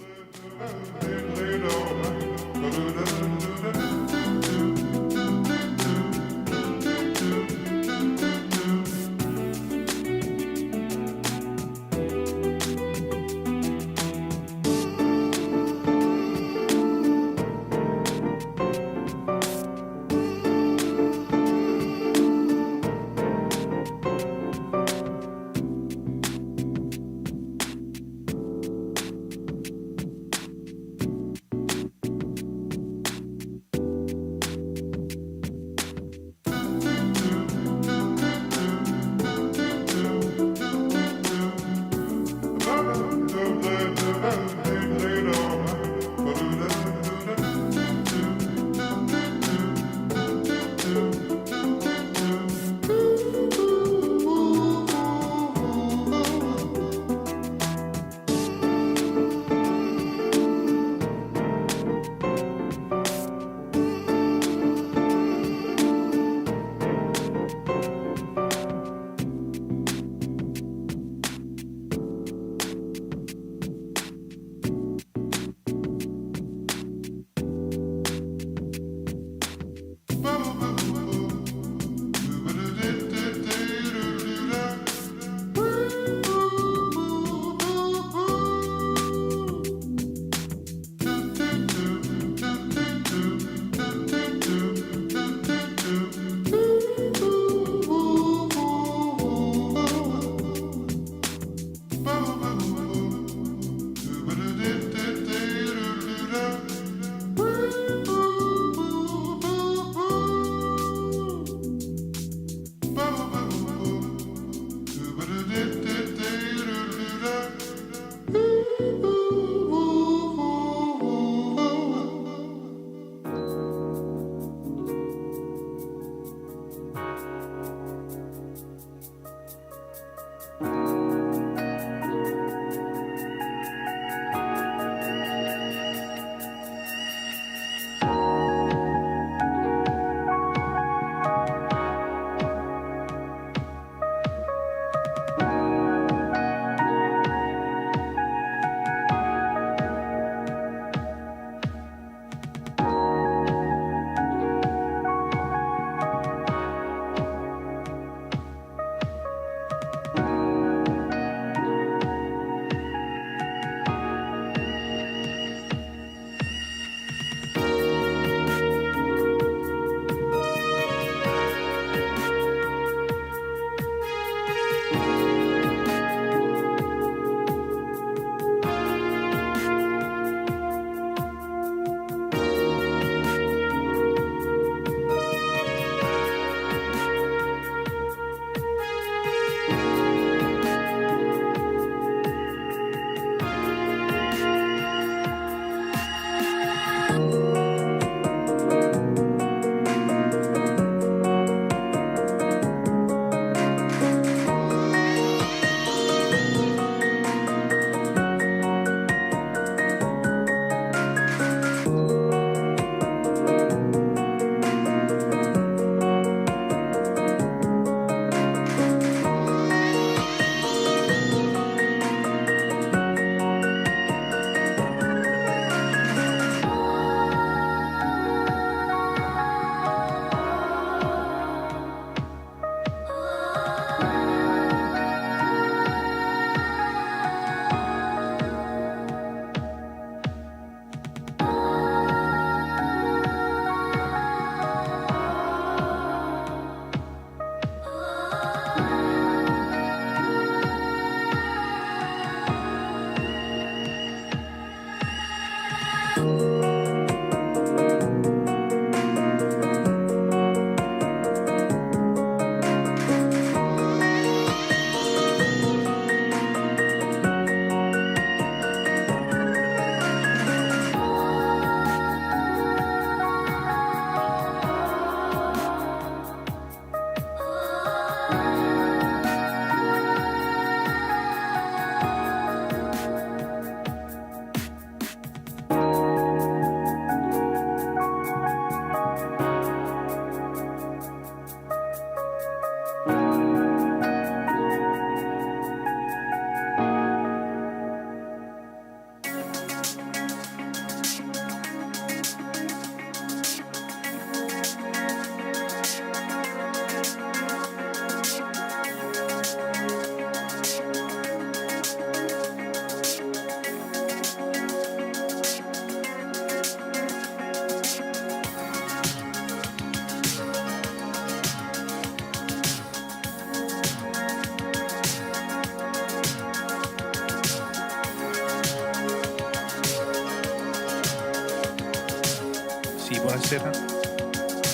Sì, buonasera.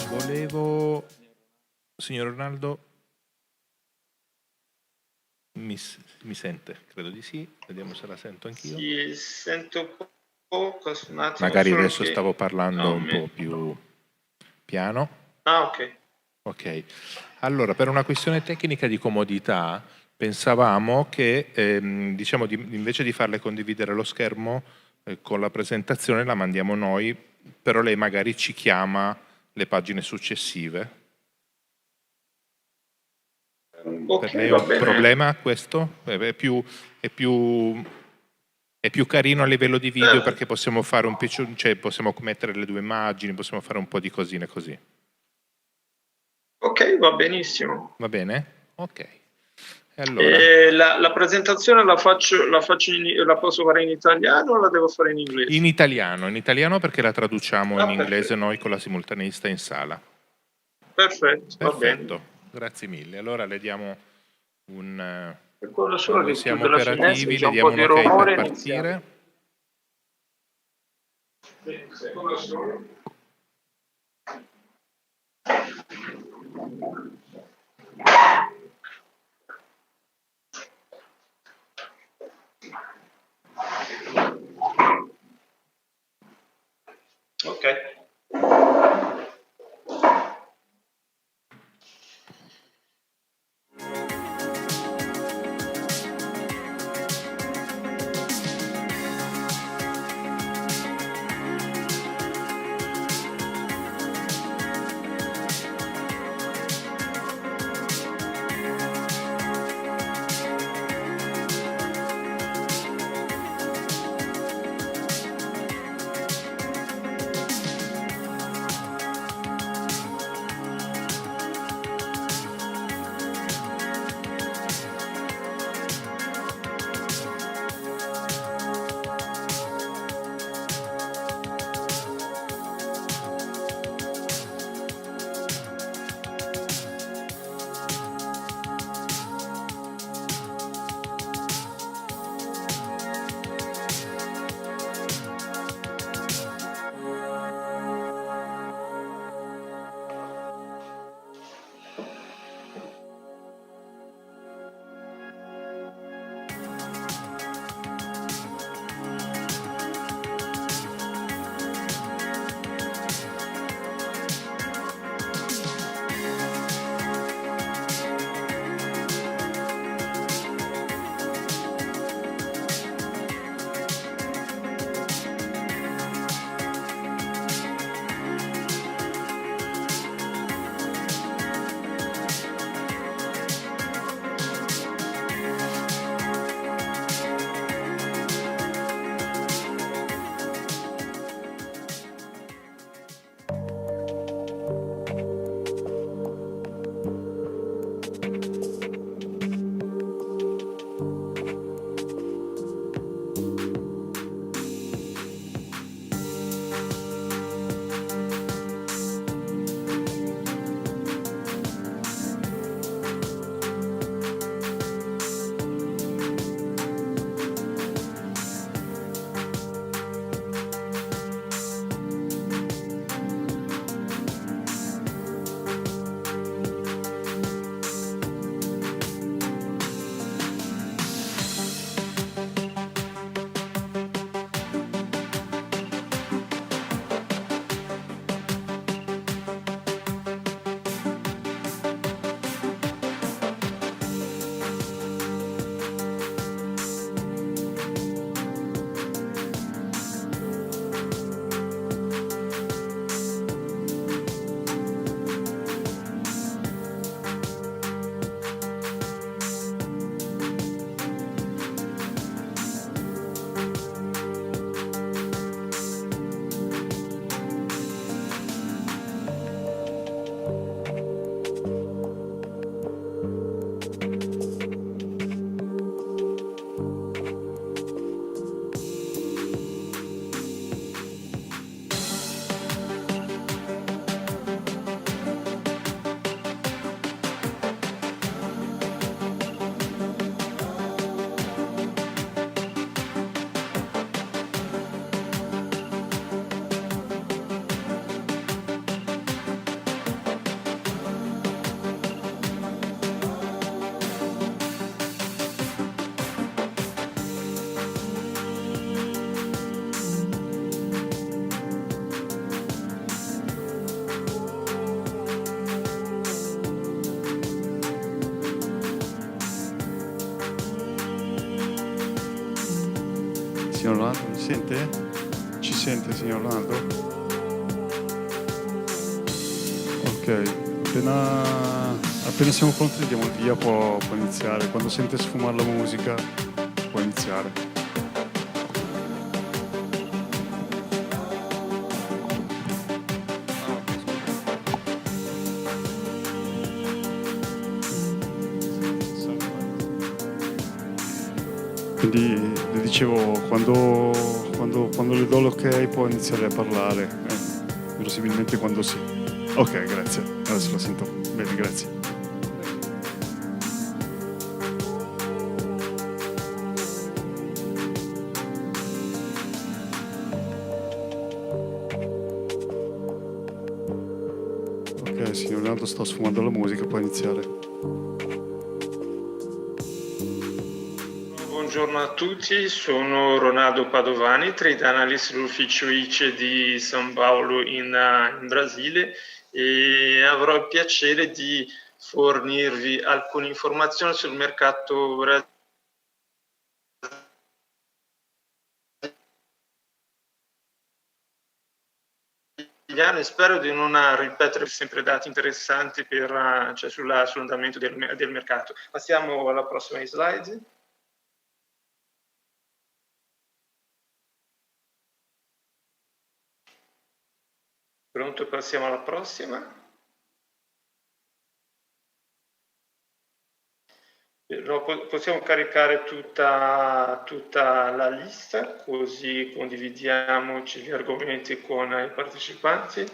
Volevo, signor Ronaldo, mi sente? Credo di sì. Vediamo se la sento anch'io. Sì, sento poco, un attimo. Magari solo adesso che stavo parlando un po' me- più piano. Ah, ok. Ok. Allora, per una questione tecnica di comodità, pensavamo che diciamo invece di farle condividere lo schermo con la presentazione la mandiamo noi, però lei magari ci chiama le pagine successive. Ok, Per lei è va un bene. problema questo? È più carino a livello di video perché possiamo fare cioè possiamo mettere le due immagini, possiamo fare un po' di cosine così. Ok, va benissimo. Va bene? Ok. E allora, La presentazione la posso fare in italiano o la devo fare in inglese? in italiano perché la traduciamo in inglese perfetto. noi con la simultaneista in sala. Perfetto, va bene. Perfetto, grazie mille. Allora le diamo un... Ricordo solo quando che siamo chiudo la finestra, operativi c'è le un diamo po' un di ok per rumore, iniziamo. partire. Secondo solo. Ok. Signor Ronaldo, mi sente? Ci sente, signor Ronaldo? Ok, appena siamo pronti diamo il via, può iniziare. Quando sente sfumare la musica può iniziare. Quindi le dicevo, quando le do l'ok può iniziare a parlare, verosimilmente quando sì. Ok, grazie, adesso la sento bene, grazie. Ok, signor Leonardo, sto sfumando la musica, può iniziare. Buongiorno a tutti, sono Ronaldo Padovani, trade analyst dell'ufficio ICE di San Paolo in Brasile, e avrò il piacere di fornirvi alcune informazioni sul mercato brasiliano. E spero di non ripetere sempre dati interessanti sull'andamento del mercato. Passiamo alla prossima slide. Pronto, passiamo alla prossima. Possiamo caricare tutta la lista, così condividiamoci gli argomenti con i partecipanti.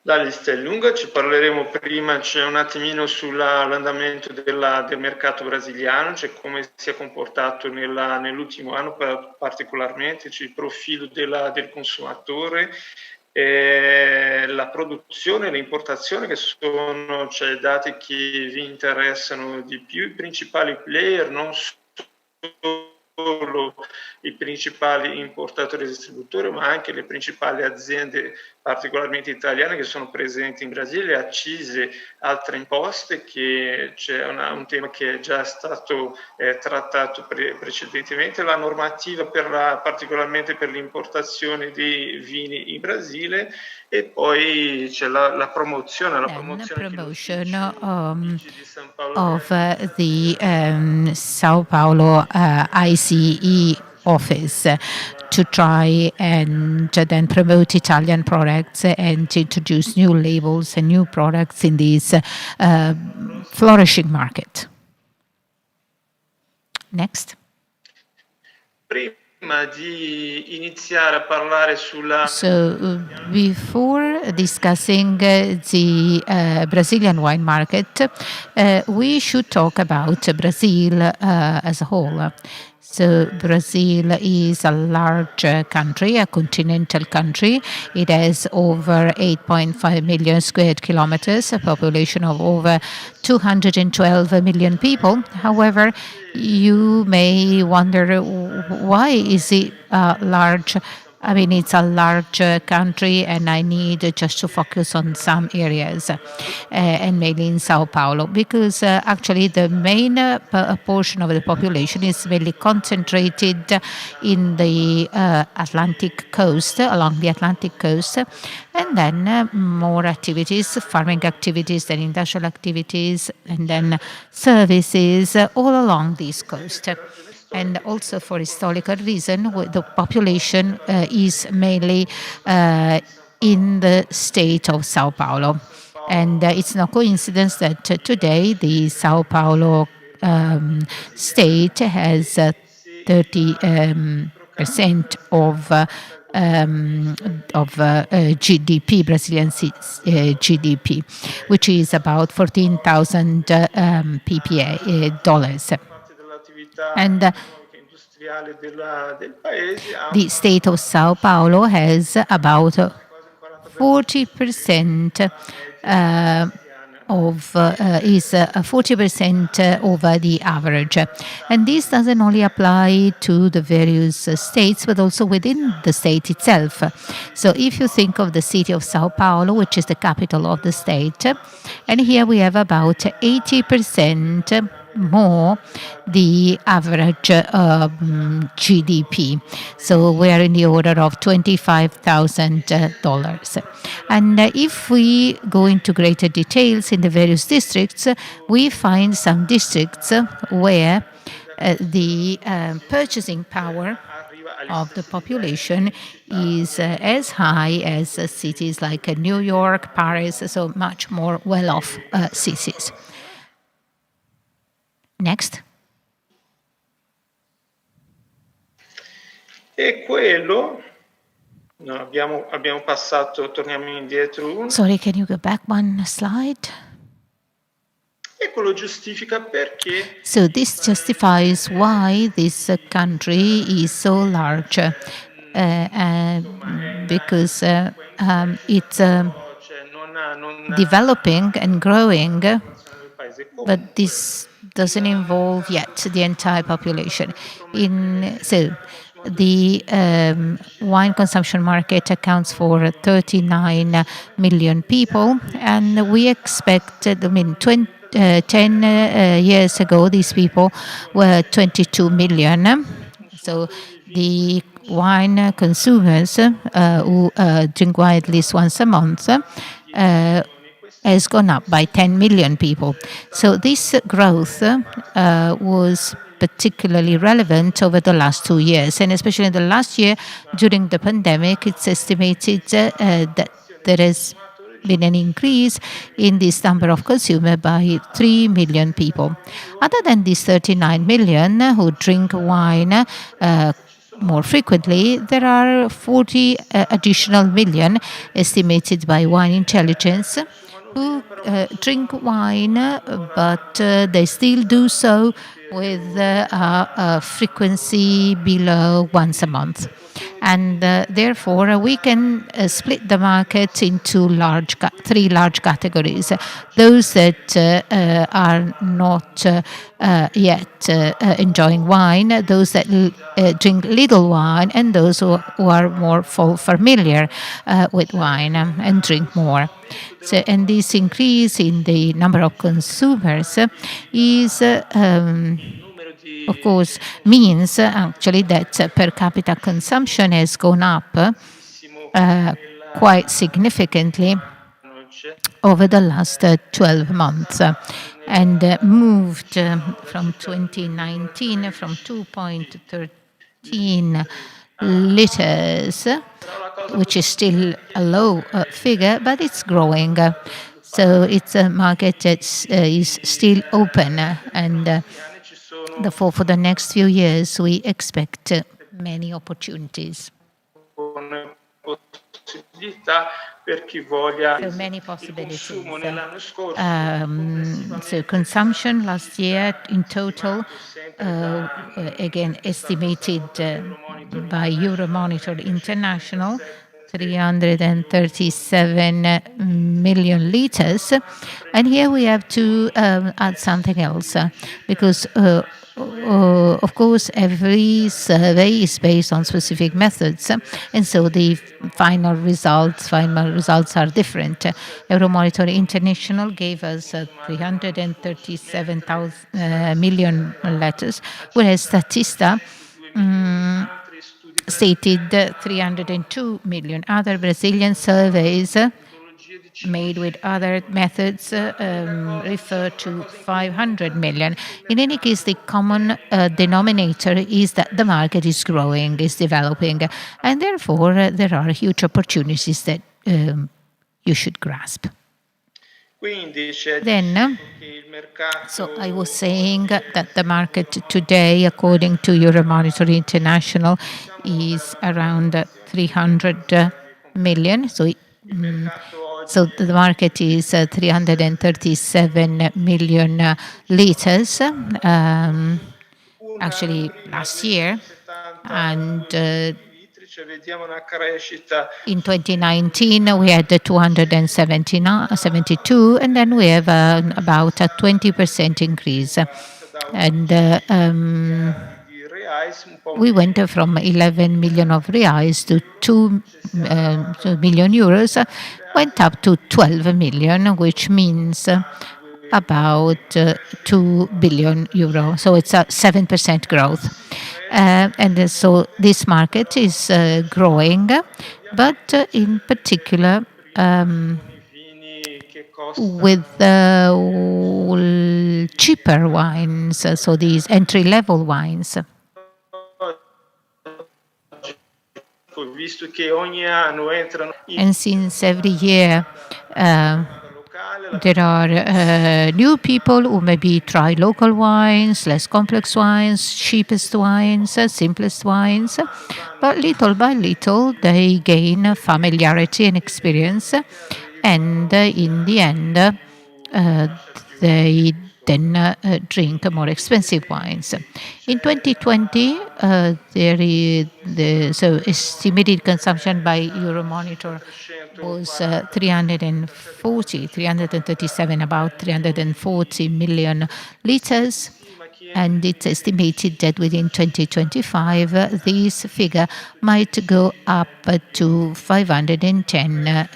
La lista è lunga, ci parleremo prima, un attimino sull'andamento del mercato brasiliano, come si è comportato nell'ultimo anno particolarmente, il profilo del consumatore, la produzione e l'importazione, che sono dati che vi interessano di più. I principali player, non solo i principali importatori e distributori, ma anche le principali aziende particolarmente italiane che sono presenti in Brasile, accise, altre imposte, che c'è un tema che è già stato trattato precedentemente, la normativa particolarmente per l'importazione dei vini in Brasile, e poi c'è la promozione of the Sao Paulo ICE office to try and then promote Italian products and to introduce new labels and new products in this flourishing market. Next. So before discussing the Brazilian wine market, we should talk about Brazil as a whole. So Brazil is a large country, a continental country. It has over 8.5 million square kilometers, a population of over 212 million people. However, you may wonder, why is it large? I mean, it's a large country, and I need just to focus on some areas, and mainly in Sao Paulo, because actually the main portion of the population is really concentrated in the Atlantic coast, along the Atlantic coast, and then more activities, farming activities, and industrial activities, and then services all along this coast. And also for historical reason, the population is mainly in the state of Sao Paulo. And it's no coincidence that today the Sao Paulo state has 30% of GDP, Brazilian GDP, which is about 14,000 PPA dollars. And the state of Sao Paulo has about 40% is 40% over the average. And this doesn't only apply to the various states, but also within the state itself. So if you think of the city of Sao Paulo, which is the capital of the state, and here we have about 80% more the average GDP. So we are in the order of $25,000. And if we go into greater details in the various districts, we find some districts where the purchasing power of the population is as high as cities like New York, Paris, so much more well-off cities. Next. E quello, no, abbiamo passato, torniamo indietro. Sorry, can you go back one slide? E quello giustifica perché. So this justifies why this country is so large, because it's developing and growing, but this doesn't involve yet the entire population. So the wine consumption market accounts for 39 million people, and we expect, 10 years ago, these people were 22 million. So the wine consumers who drink wine at least once a month has gone up by 10 million people. So this growth was particularly relevant over the last 2 years, and especially in the last year during the pandemic, it's estimated that there has been an increase in this number of consumers by 3 million people. Other than these 39 million who drink wine more frequently, there are 40 additional million estimated by Wine Intelligence who drink wine, but they still do so with a frequency below once a month. And therefore, we can split the market into three large categories. Those that are not yet enjoying wine, those that drink little wine, and those who are more familiar with wine and drink more. So, and this increase in the number of consumers is of course, means actually that per capita consumption has gone up quite significantly over the last 12 months and moved from 2019 from 2.13 liters, which is still a low figure, but it's growing. So it's a market that is still open, and therefore for the next few years we expect many opportunities. So many possibilities. So consumption last year in total, again estimated by Euromonitor International, 337 million liters. And here we have to add something else, because of course, every survey is based on specific methods, and so the final results are different. Euromonitor International gave us 337 million letters, whereas Statista stated 302 million. Other Brazilian surveys made with other methods refer to 500 million. In any case, the common denominator is that the market is growing, is developing, and therefore there are huge opportunities that you should grasp. Then, so I was saying that the market today, according to Euromonitor International, is around 300 million. So the market is 337 million liters, actually last year, and in 2019 we had 272, and then we have about a 20% increase, and we went from 11 million of reais to 2 million euros, went up to 12 million, which means about 2 billion euro. So it's a 7% growth. And so this market is growing, but in particular with cheaper wines, so these entry-level wines. And since every year there are new people who maybe try local wines, less complex wines, cheapest wines, simplest wines, but little by little they gain familiarity and experience, and in the end they then drink more expensive wines. In 2020, so estimated consumption by Euromonitor was 337, about 340 million liters. And it's estimated that within 2025, this figure might go up to 510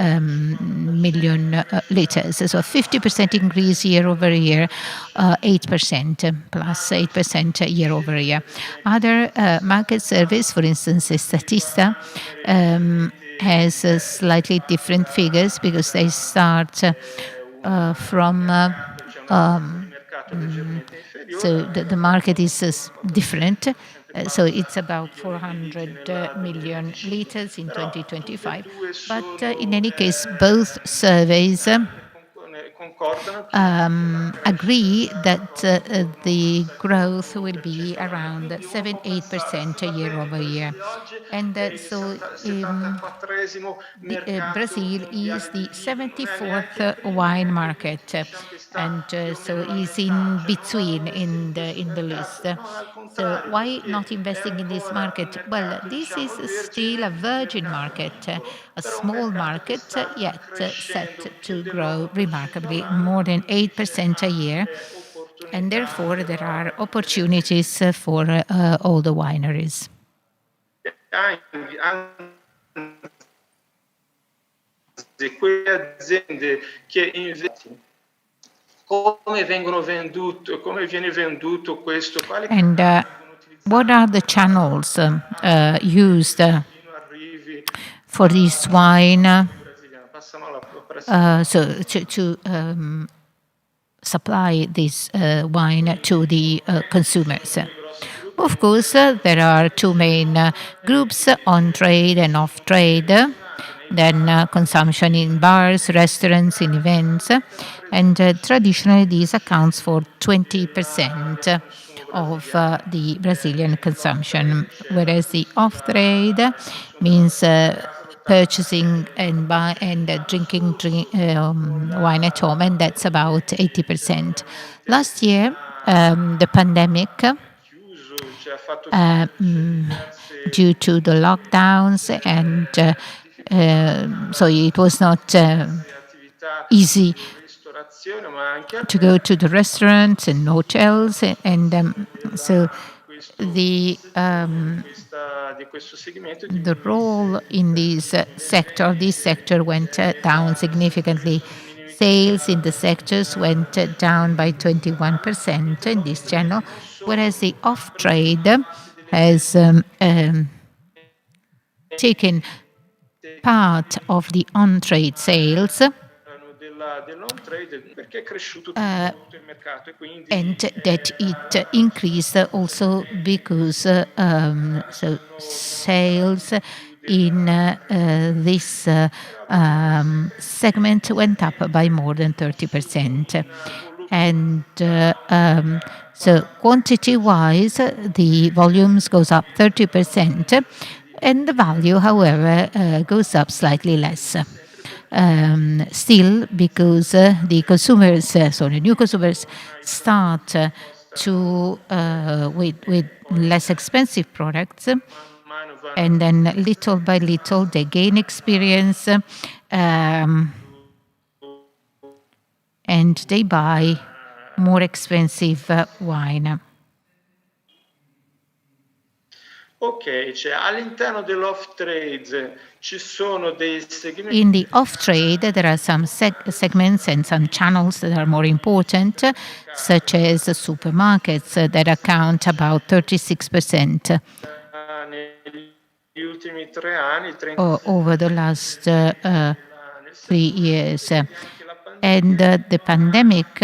million liters. So a 50% increase year over year, 8% plus 8% year over year. Other market surveys, for instance, Statista, has slightly different figures because they start from so the market is different. So it's about 400 million liters in 2025. But in any case, both surveys agree that the growth will be around 7-8% year over year. And so Brazil is the 74th wine market, and so is in between in the list. So why not investing in this market? Well, this is still a virgin market, a small market, yet set to grow remarkably, more than 8% a year. And therefore, there are opportunities for all the wineries. And what are the channels used for this wine? So to supply this wine to the consumers. Of course, there are two main groups, on-trade and off-trade. Then consumption in bars, restaurants, in events. And traditionally, this accounts for 20% of the Brazilian consumption, whereas the off-trade means purchasing and drinking wine at home, and that's about 80%. Last year, the pandemic, due to the lockdowns, and so it was not easy to go to the restaurants and hotels, and so the role in this sector went down significantly. Sales in the sectors went down by 21% in this channel, whereas the off-trade has taken part of the on-trade sales, and that it increased also because so sales in this segment went up by more than 30%. And so quantity-wise, the volumes goes up 30%, and the value, however, goes up slightly less. Still, because the consumers, so the new consumers, start to with less expensive products, and then little by little they gain experience, and they buy more expensive wine. Ok, cioè all'interno dell'off-trade ci sono dei segmenti. In the off-trade, there are some segments and some channels that are more important, such as supermarkets that account about 36%. Negli ultimi 3 anni, Over the last 3 years. And the pandemic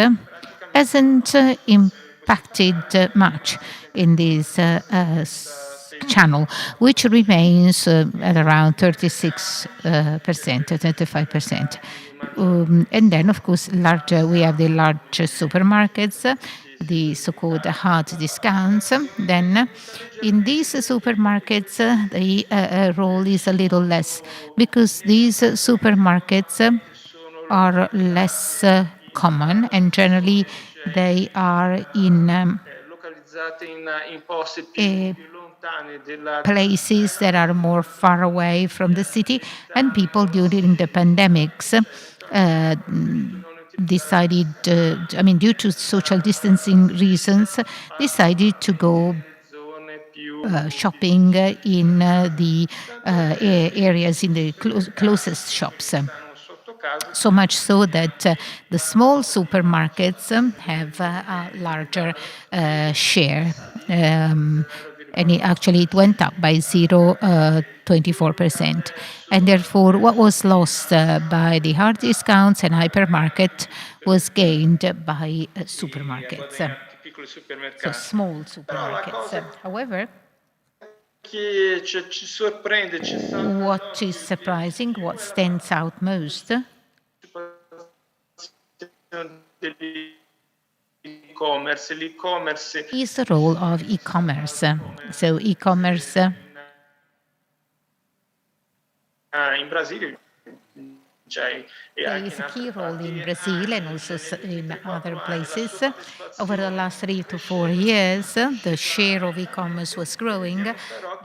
hasn't impacted much in this channel, which remains at around 36%, 35%. And then, of course, we have the large supermarkets, the so-called hard discounts. Then, in these supermarkets, the role is a little less because these supermarkets are less common, and generally they are in places that are more far away from the city, and people during the pandemics decided, due to social distancing reasons, decided to go shopping in the areas in the closest shops. So much so that the small supermarkets have a larger share. And it went up by 0.24%. And therefore, what was lost by the hard discounts and hypermarket was gained by supermarkets, so small supermarkets. However, what is surprising, what stands out most, is the role of e-commerce. So e-commerce plays a key role in Brazil and also in other places. Over the last 3 to 4 years, the share of e-commerce was growing,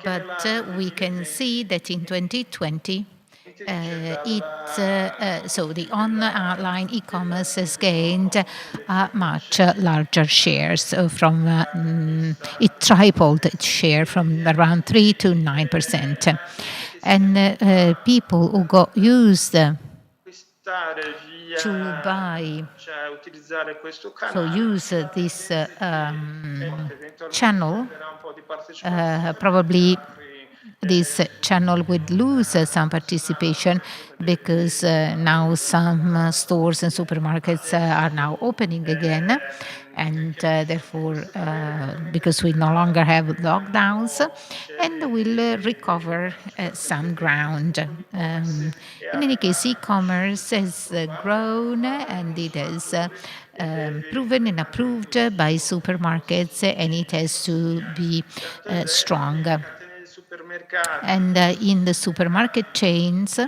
but we can see that in 2020, so the online e-commerce has gained a much larger shares from it tripled its share from around 3 to 9%, and people who got used to buy, so use this channel, probably this channel would lose some participation because now some stores and supermarkets are now opening again, and therefore because we no longer have lockdowns, and will recover some ground. In any case, e-commerce has grown, and it has proven and approved by supermarkets, and it has to be strong. And in the supermarket chains,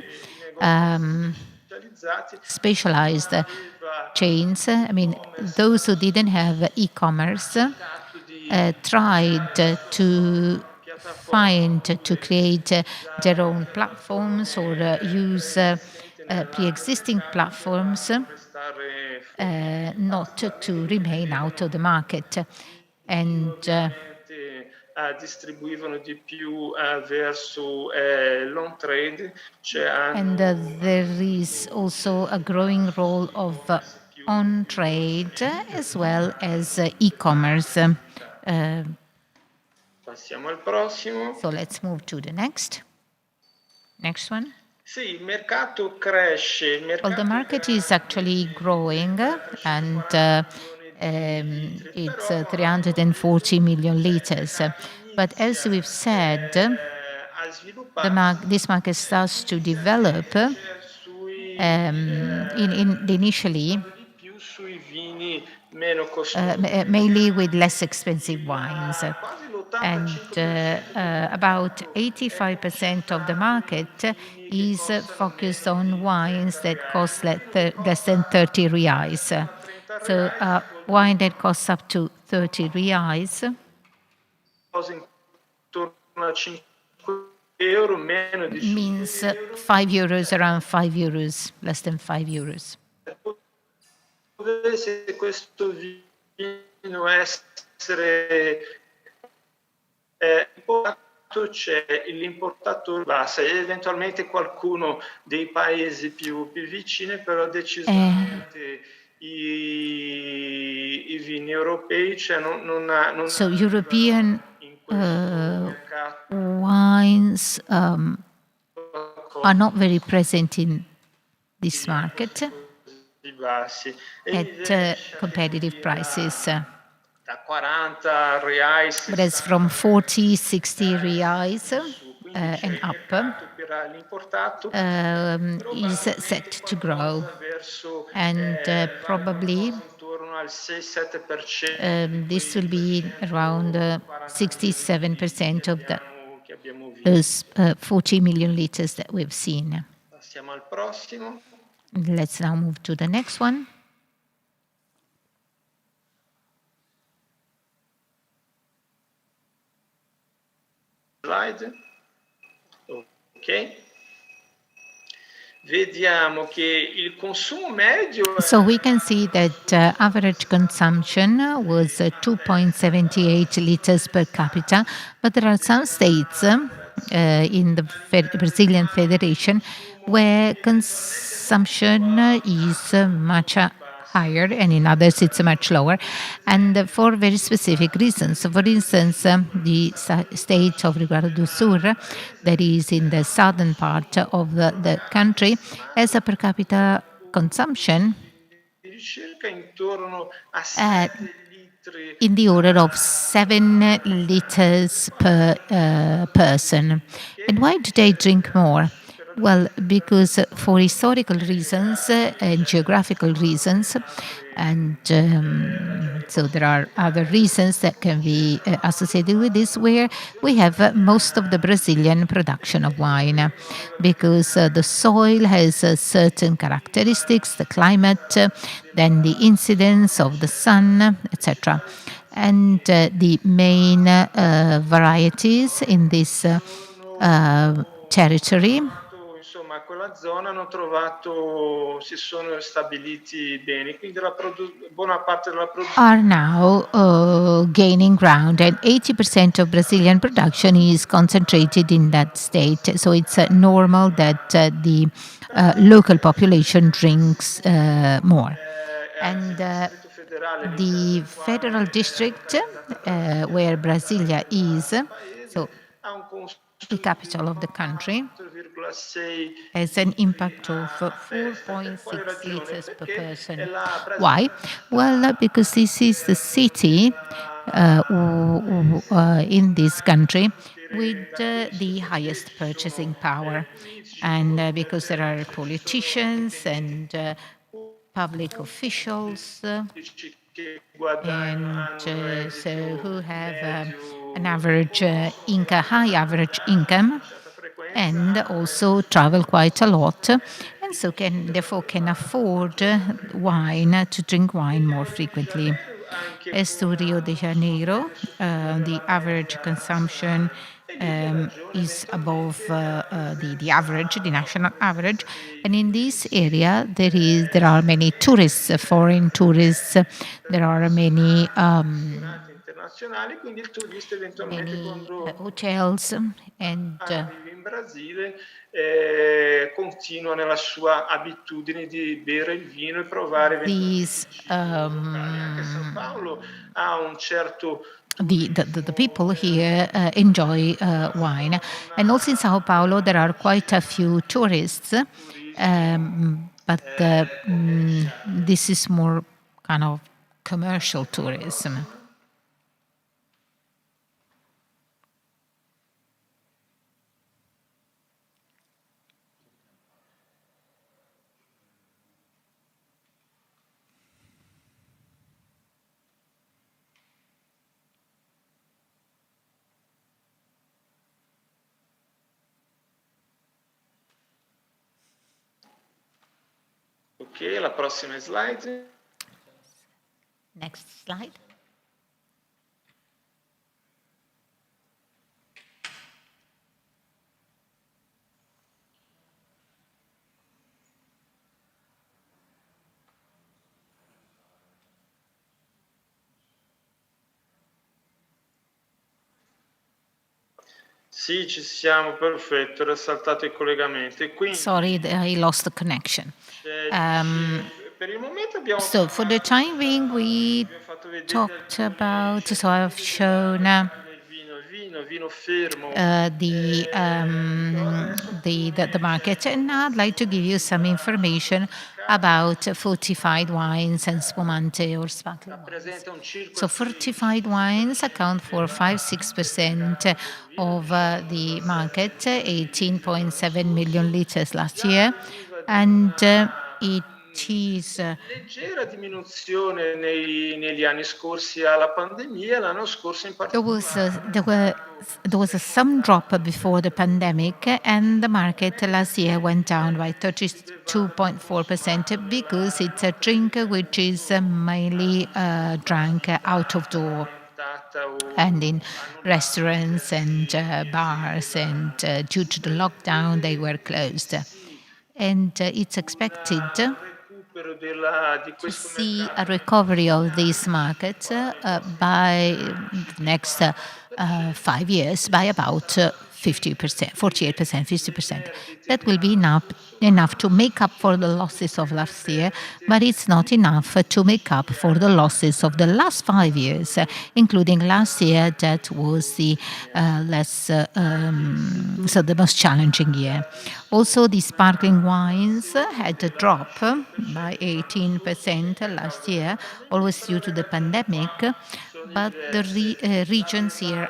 specialized chains, those who didn't have e-commerce tried to create their own platforms or use pre-existing platforms, not to remain out of the market. And distribuivano di più verso long trade. And there is also a growing role of on-trade as well as e-commerce. Passiamo al prossimo. So let's move to the next one. Sì, il mercato cresce. Well, the market is actually growing, and it's 340 million liters. But as we've said, this market starts to develop initially mainly with less expensive wines. And about 85% of the market is focused on wines that cost less than 30 reais. So wine that costs up to 30 reais means 5 euros, around 5 euros, less than 5 euros. Se questo vino essere c'è l'importatore bassa e eventualmente qualcuno dei paesi più vicini, però decisamente i vini europei, cioè non So European in questo mercato wines are not very present in this market bassi. E at invece competitive prices. da 40 reais But it's from 40, 60 reais and up, per l'importato is set to grow. And probably intorno al 6-7% this will be around 67% of che abbiamo visto. those 40 million liters that we've seen. Passiamo al prossimo. Let's now move to the next one. Slide. Ok. Vediamo che il consumo medio So we can see that average consumption was 2.78 liters per capita, but there are some states in the Brazilian Federation where consumption is much higher, and in others it's much lower, and for very specific reasons. For instance, the state of Rio Grande do Sul, that is in the southern part of the country, has a per capita consumption di circa intorno a uh, 7 litri in the order of 7 liters per person. And why do they drink more? Well, because for historical reasons and geographical reasons, and so there are other reasons that can be associated with this, where we have most of the Brazilian production of wine, because the soil has certain characteristics, the climate, then the incidence of the sun, etc. And the main varieties in this territory insomma, quella zona hanno trovato, si sono stabiliti bene, quindi buona parte della produzione are now gaining ground, and 80% of Brazilian production is concentrated in that state. So it's normal that the local population drinks more. And the federal district where Brasilia is, so the capital of the country, has an impact of 4.6 liters per person. Why? Well, because this is the city in this country with the highest purchasing power. And because there are politicians and public officials and so who have an average high average income, and also travel quite a lot, and so therefore can afford wine, to drink wine more frequently. As to Rio de Janeiro, the average consumption is above the average, the national average, and in this area there are many tourists, foreign tourists. There are many internazionali, quindi il turista eventualmente many quando hotels and arrivi in Brasile continua nella sua abitudine di bere il vino e provare these locali. Anche San Paolo ha un certo the people here enjoy wine. And also in Sao Paulo, there are quite a few tourists, but this is more kind of commercial tourism. Ok, la prossima slide. Next slide. Sì, ci siamo, perfetto, era saltato il collegamento. E quindi Sorry, I lost the connection. per il momento abbiamo So for the time being, we abbiamo fatto vedere talked alcuni about, so I've shown il vino fermo. the market, and now I'd like to give you some information about fortified wines and spumante or sparkling wines. Rappresenta un circo So fortified wines account for 5-6% of the market, 18.7 million liters last year, and it is leggera diminuzione negli anni scorsi alla pandemia, l'anno scorso in particolare. there was some drop before the pandemic, and the market last year went down by 32.4% because it's a drink which is mainly drank out of door and in restaurants and bars, and due to the lockdown they were closed. And it's expected to see a recovery of these markets by the next 5 years by about 50%, 48%, 50%. That will be enough to make up for the losses of last year, but it's not enough to make up for the losses of the last 5 years, including last year that was the the most challenging year. Also, the sparkling wines had a drop by 18% last year, always due to the pandemic, but the reasons here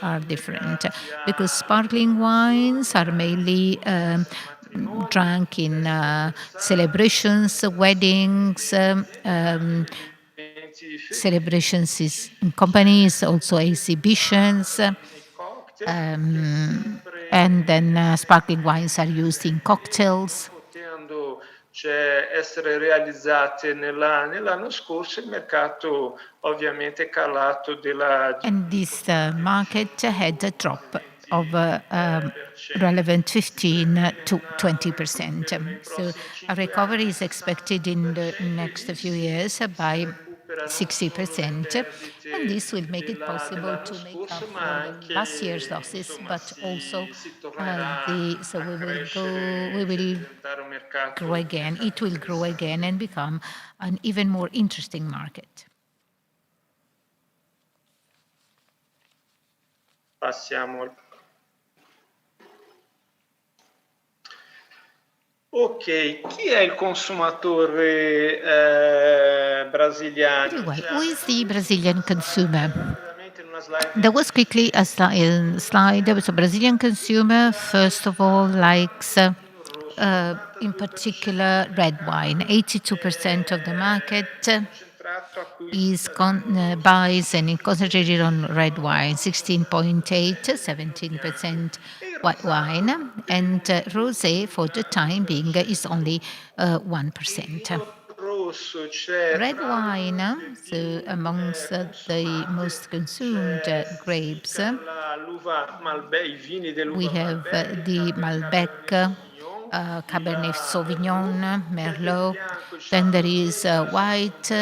are different, because sparkling wines are mainly drunk in celebrations, weddings, celebrations in companies, also exhibitions, and then sparkling wines are used in cocktails. Essere realizzate nell'anno scorso, il mercato ovviamente è calato and this market had a drop of relevant 15 to 20%. So a recovery is expected in the next few years by 60%, and this will make it possible to make up for the last year's losses, but also we will grow again. It will grow again and become an even more interesting market. Passiamo. Ok, chi è il consumatore brasiliano? Very well. Who is the Brazilian consumer? There was quickly a slide. There was a Brazilian consumer, first of all, likes in particular red wine. 82% of the market buys and is concentrated on red wine, 16.8, 17% white wine, and rosé for the time being is only 1%. Red wine, so amongst the most consumed grapes, we have the Malbec, Cabernet Sauvignon, Merlot. Then there is white,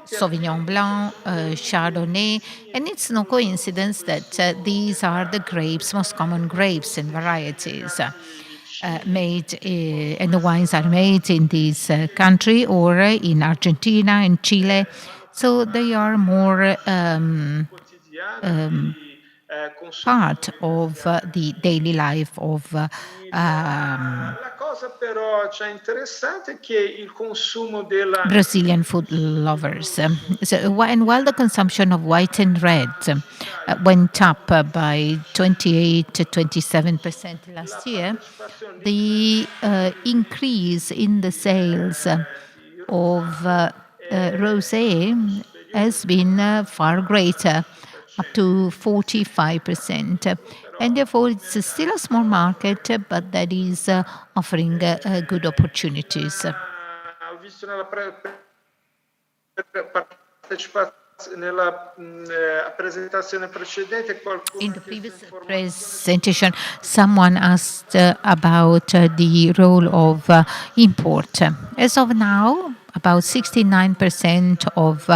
Sauvignon Blanc, Chardonnay. And it's no coincidence that these are the grapes, most common grapes and varieties made, and the wines are made in this country or in Argentina and Chile. So they are more part of the daily life of Brazilian food lovers. And while the consumption of white and red went up by 28 to 27% last year, the increase in the sales of rosé has been far greater, up to 45%. And therefore, it's still a small market, but that is offering good opportunities. In the previous presentation, someone asked about the role of import. As of now, about 69% of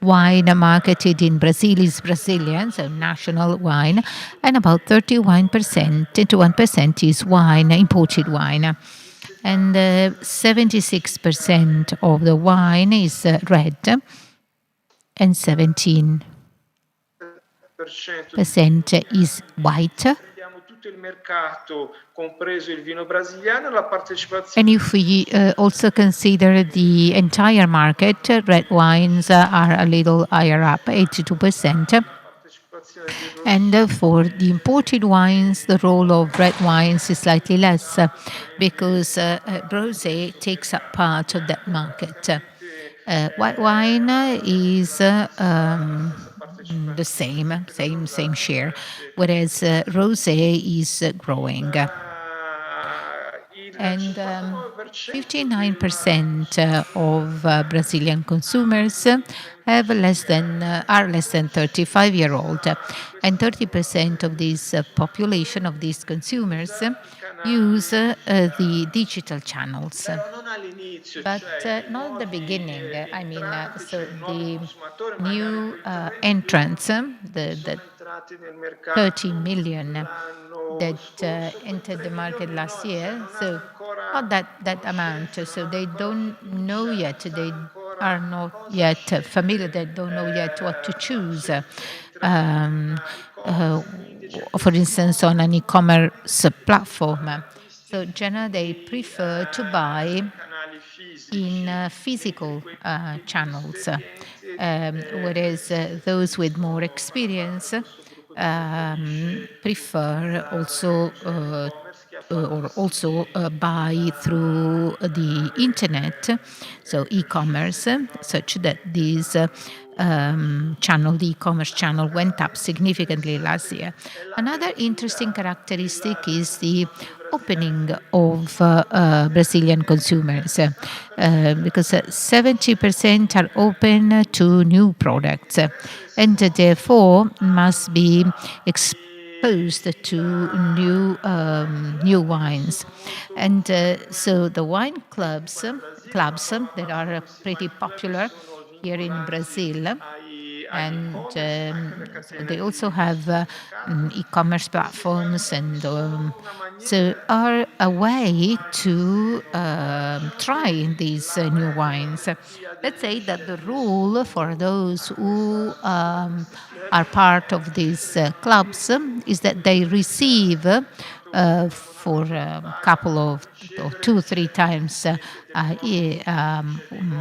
wine marketed in Brazil is Brazilian, so national wine, and about 31% is wine, imported wine. And 76% of the wine is red, and 17% is white. And if we also consider the entire market, red wines are a little higher up, 82%. And for the imported wines, the role of red wines is slightly less because Brasile takes up part of that market. White wine is the same share, whereas rosé is growing. And 59% of Brazilian consumers are less than 35-year-old, and 30% of this population of these consumers use the digital channels. But not at the beginning. I mean, so the new entrants, the 30 million that entered the market last year, so not that amount. So they don't know yet. They are not yet familiar. They don't know yet what to choose. For instance, on an e-commerce platform. So generally, they prefer to buy in physical channels, whereas those with more experience prefer also buy through the internet, so e-commerce, such that this channel, the e-commerce channel, went up significantly last year. Another interesting characteristic is the opening of Brazilian consumers, because 70% are open to new products and therefore must be exposed to new wines. And so the wine clubs that are pretty popular here in Brazil, and so they also have e-commerce platforms, and so are a way to try these new wines. Let's say that the rule for those who are part of these clubs is that they receive for a couple of, or 2-3 times a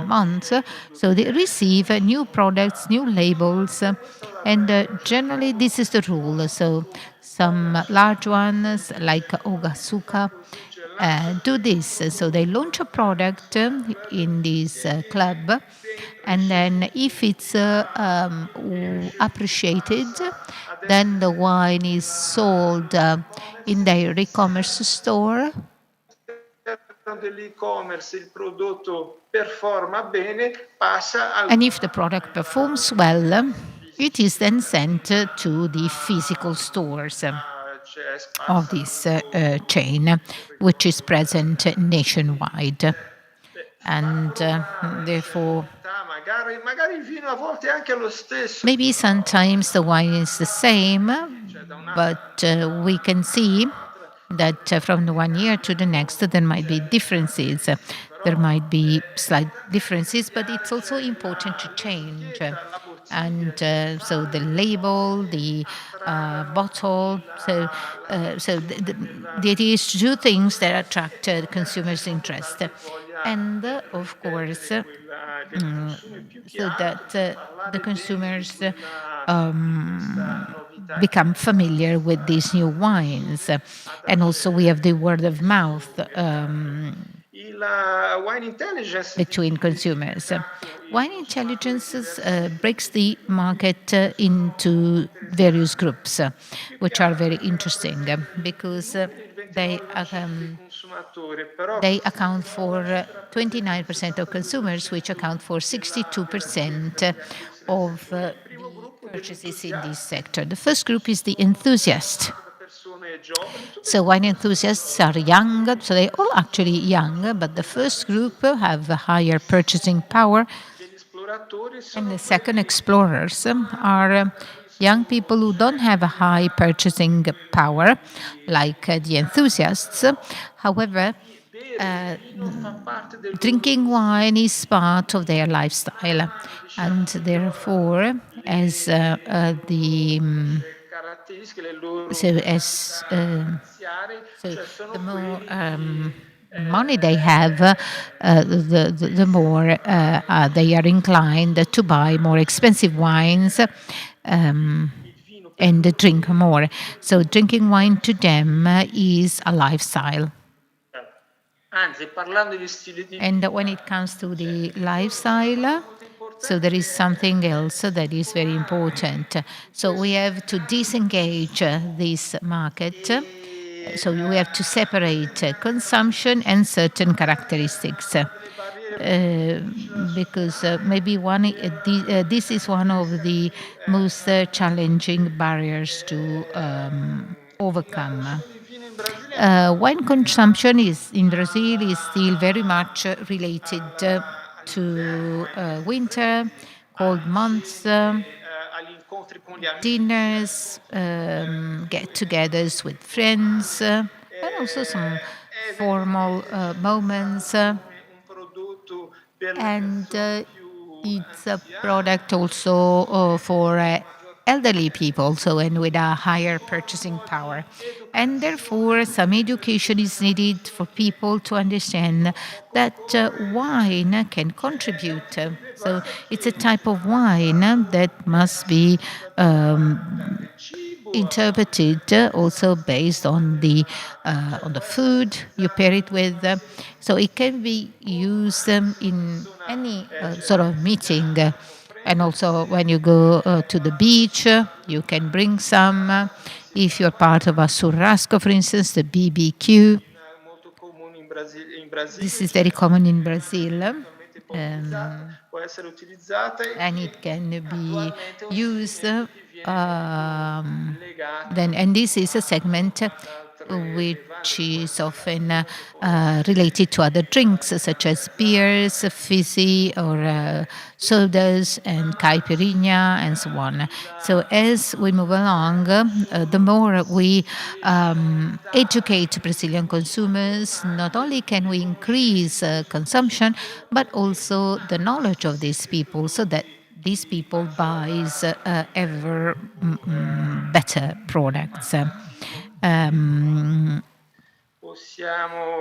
month. So they receive new products, new labels, and generally this is the rule. So some large ones like Ogasuka do this. So they launch a product in this club, and then if it's appreciated, then the wine is sold in their e-commerce store. And if the product performs well, it is then sent to the physical stores of this chain, which is present nationwide. And therefore, maybe sometimes the wine is the same, but we can see that from the one year to the next, there might be differences. There might be slight differences, but it's also important to change. And so the label, the bottle, so the idea is to do things that attract consumers' interest. And of course, so that the consumers become familiar with these new wines. And also we have the word of mouth between consumers. Wine intelligence breaks the market into various groups, which are very interesting because they account for 29% of consumers, which account for 62% of the purchases in this sector. The first group is the enthusiast. So wine enthusiasts are young, so they're all actually young, but the first group have a higher purchasing power. And the second, explorers, are young people who don't have a high purchasing power, like the enthusiasts. However, drinking wine is part of their lifestyle, and therefore, as the more money they have, the more they are inclined to buy more expensive wines and drink more. So drinking wine to them is a lifestyle. And when it comes to the lifestyle, so there is something else that is very important. So we have to disengage this market. So we have to separate consumption and certain characteristics. Because maybe this is one of the most challenging barriers to overcome. Wine consumption in Brazil is still very much related to winter, cold months, dinners, get-togethers with friends, and also some formal moments. And it's a product also for elderly people, so and with a higher purchasing power. And therefore, some education is needed for people to understand that wine can contribute. So it's a type of wine that must be interpreted also based on the food you pair it with. So it can be used in any sort of meeting. And also when you go to the beach, you can bring some. If you're part of a churrasco, for instance, the BBQ. This is very common in Brazil. And it can be used then, and this is a segment which is often related to other drinks such as beers, fizzy or sodas and caipirinha and so on. So as we move along, the more we educate Brazilian consumers, not only can we increase consumption, but also the knowledge of these people so that these people buys ever better products.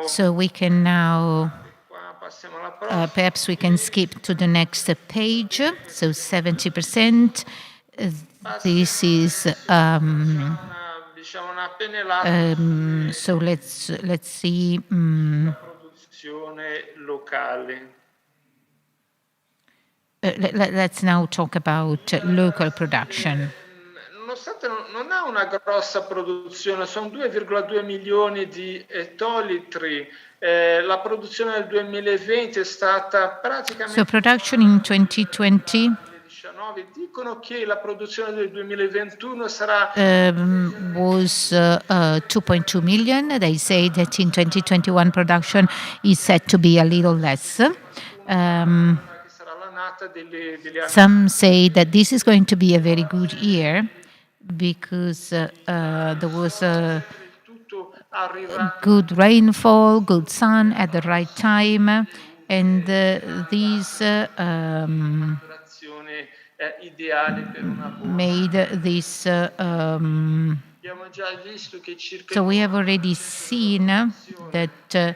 So we can now, perhaps we can skip to the next page. So 70%. This is so let's see. Let's now talk about local production. Nonostante non ha una grossa produzione, sono 2,2 milioni di ettolitri. La produzione del 2020 è stata praticamente. So production in 2020 dicono che la produzione del 2021 sarà was 2.2 million. They say that in 2021 production is set to be a little less. Some say that this is going to be a very good year because there was a good rainfall, good sun at the right time, and these made this. So we have already seen that the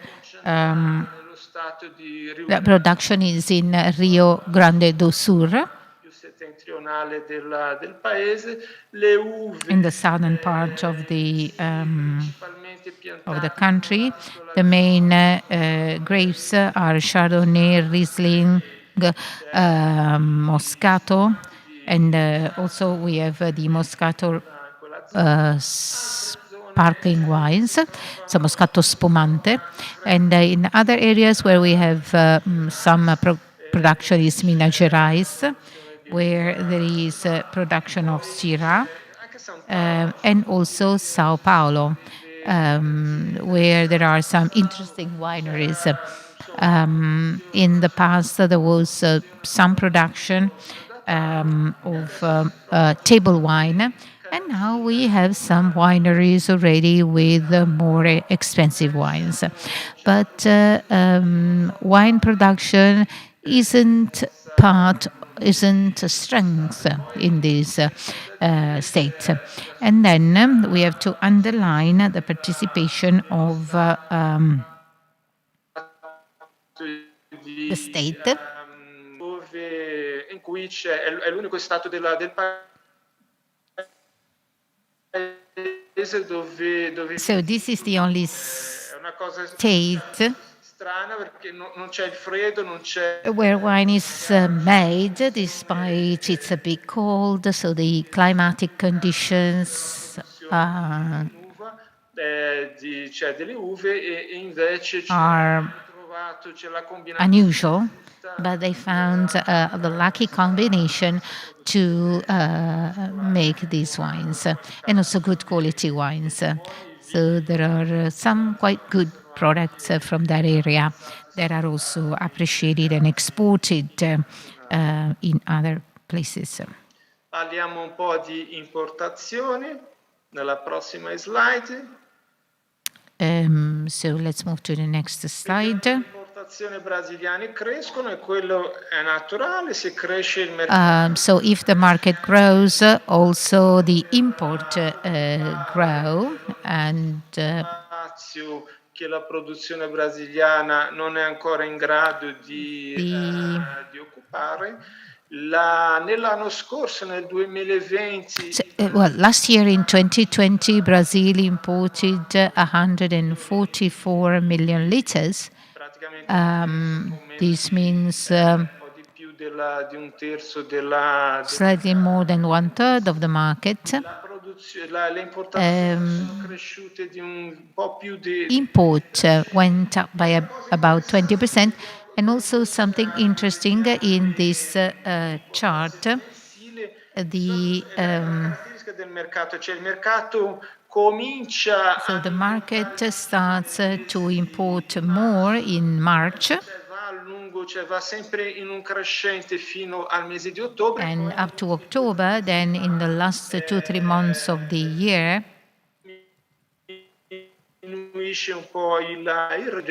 production is in Rio Grande do Sul, in the southern part of the country. The main grapes are Chardonnay, Riesling, Moscato, and also we have the Moscato sparkling wines, so Moscato Spumante. And in other areas where we have some production is Minas Gerais, where there is production of Syrah. and also Sao Paulo, where there are some interesting wineries. In the past, there was some production of table wine, and now we have some wineries already with more expensive wines. But wine production isn't a strength in this state. And then we have to underline the participation of the state. In cui è l'unico stato del paese dove So this is the only state strana perché non c'è il freddo, non c'è where wine is made, despite it's a bit cold, so the climatic conditions c'è delle uve e invece are c'è la combinazione unusual, but they found the lucky combination to make these wines, and also good quality wines. So there are some quite good products from that area that are also appreciated and exported in other places. Parliamo un po' di importazioni nella prossima slide. So let's move to the next slide. Le importazioni brasiliane crescono e quello è naturale, se cresce il mercato. So if the market grows, also the import grow, and che la produzione brasiliana non è ancora in grado di occupare. Nell'anno scorso, nel 2020, last year in 2020, Brazil imported 144 million liters. This means di un terzo slightly more than one third of the market. Le importazioni sono cresciute di un po' più di import went up by about 20%. And also something interesting in this chart, the del mercato, cioè il mercato comincia so the market starts to import more in March. Va a lungo, cioè va sempre in un crescente fino al mese di ottobre. And up to October, then in the last 2-3 months of the year, diminuisce un po' il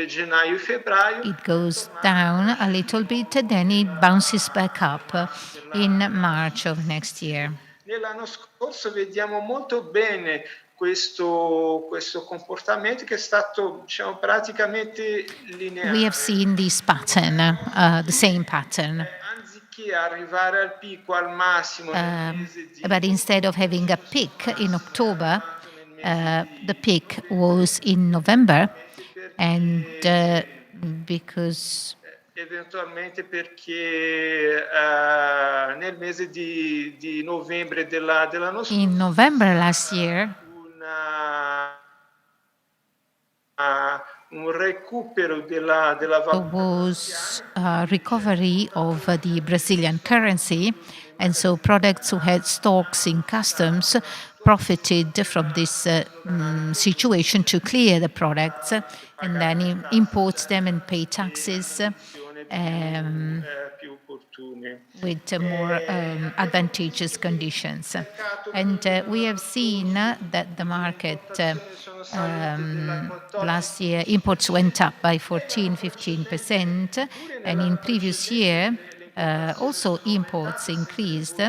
gennaio e febbraio. It goes down a little bit, then it bounces back up in March of next year. Nell'anno scorso vediamo molto bene questo comportamento che è stato, diciamo, praticamente lineare. We have seen this pattern, the same pattern. Anziché arrivare al picco al massimo nel mese di but instead of having a peak in October, the peak was in November, and because eventualmente perché nel mese di novembre dell'anno scorso in November last year un recupero della there was a recovery of the Brazilian currency, and so products who had stocks in customs profited from this situation to clear the products and then import them and pay taxes with more advantageous conditions. And we have seen that the market last year, imports went up by 15%, and in previous year, also imports increased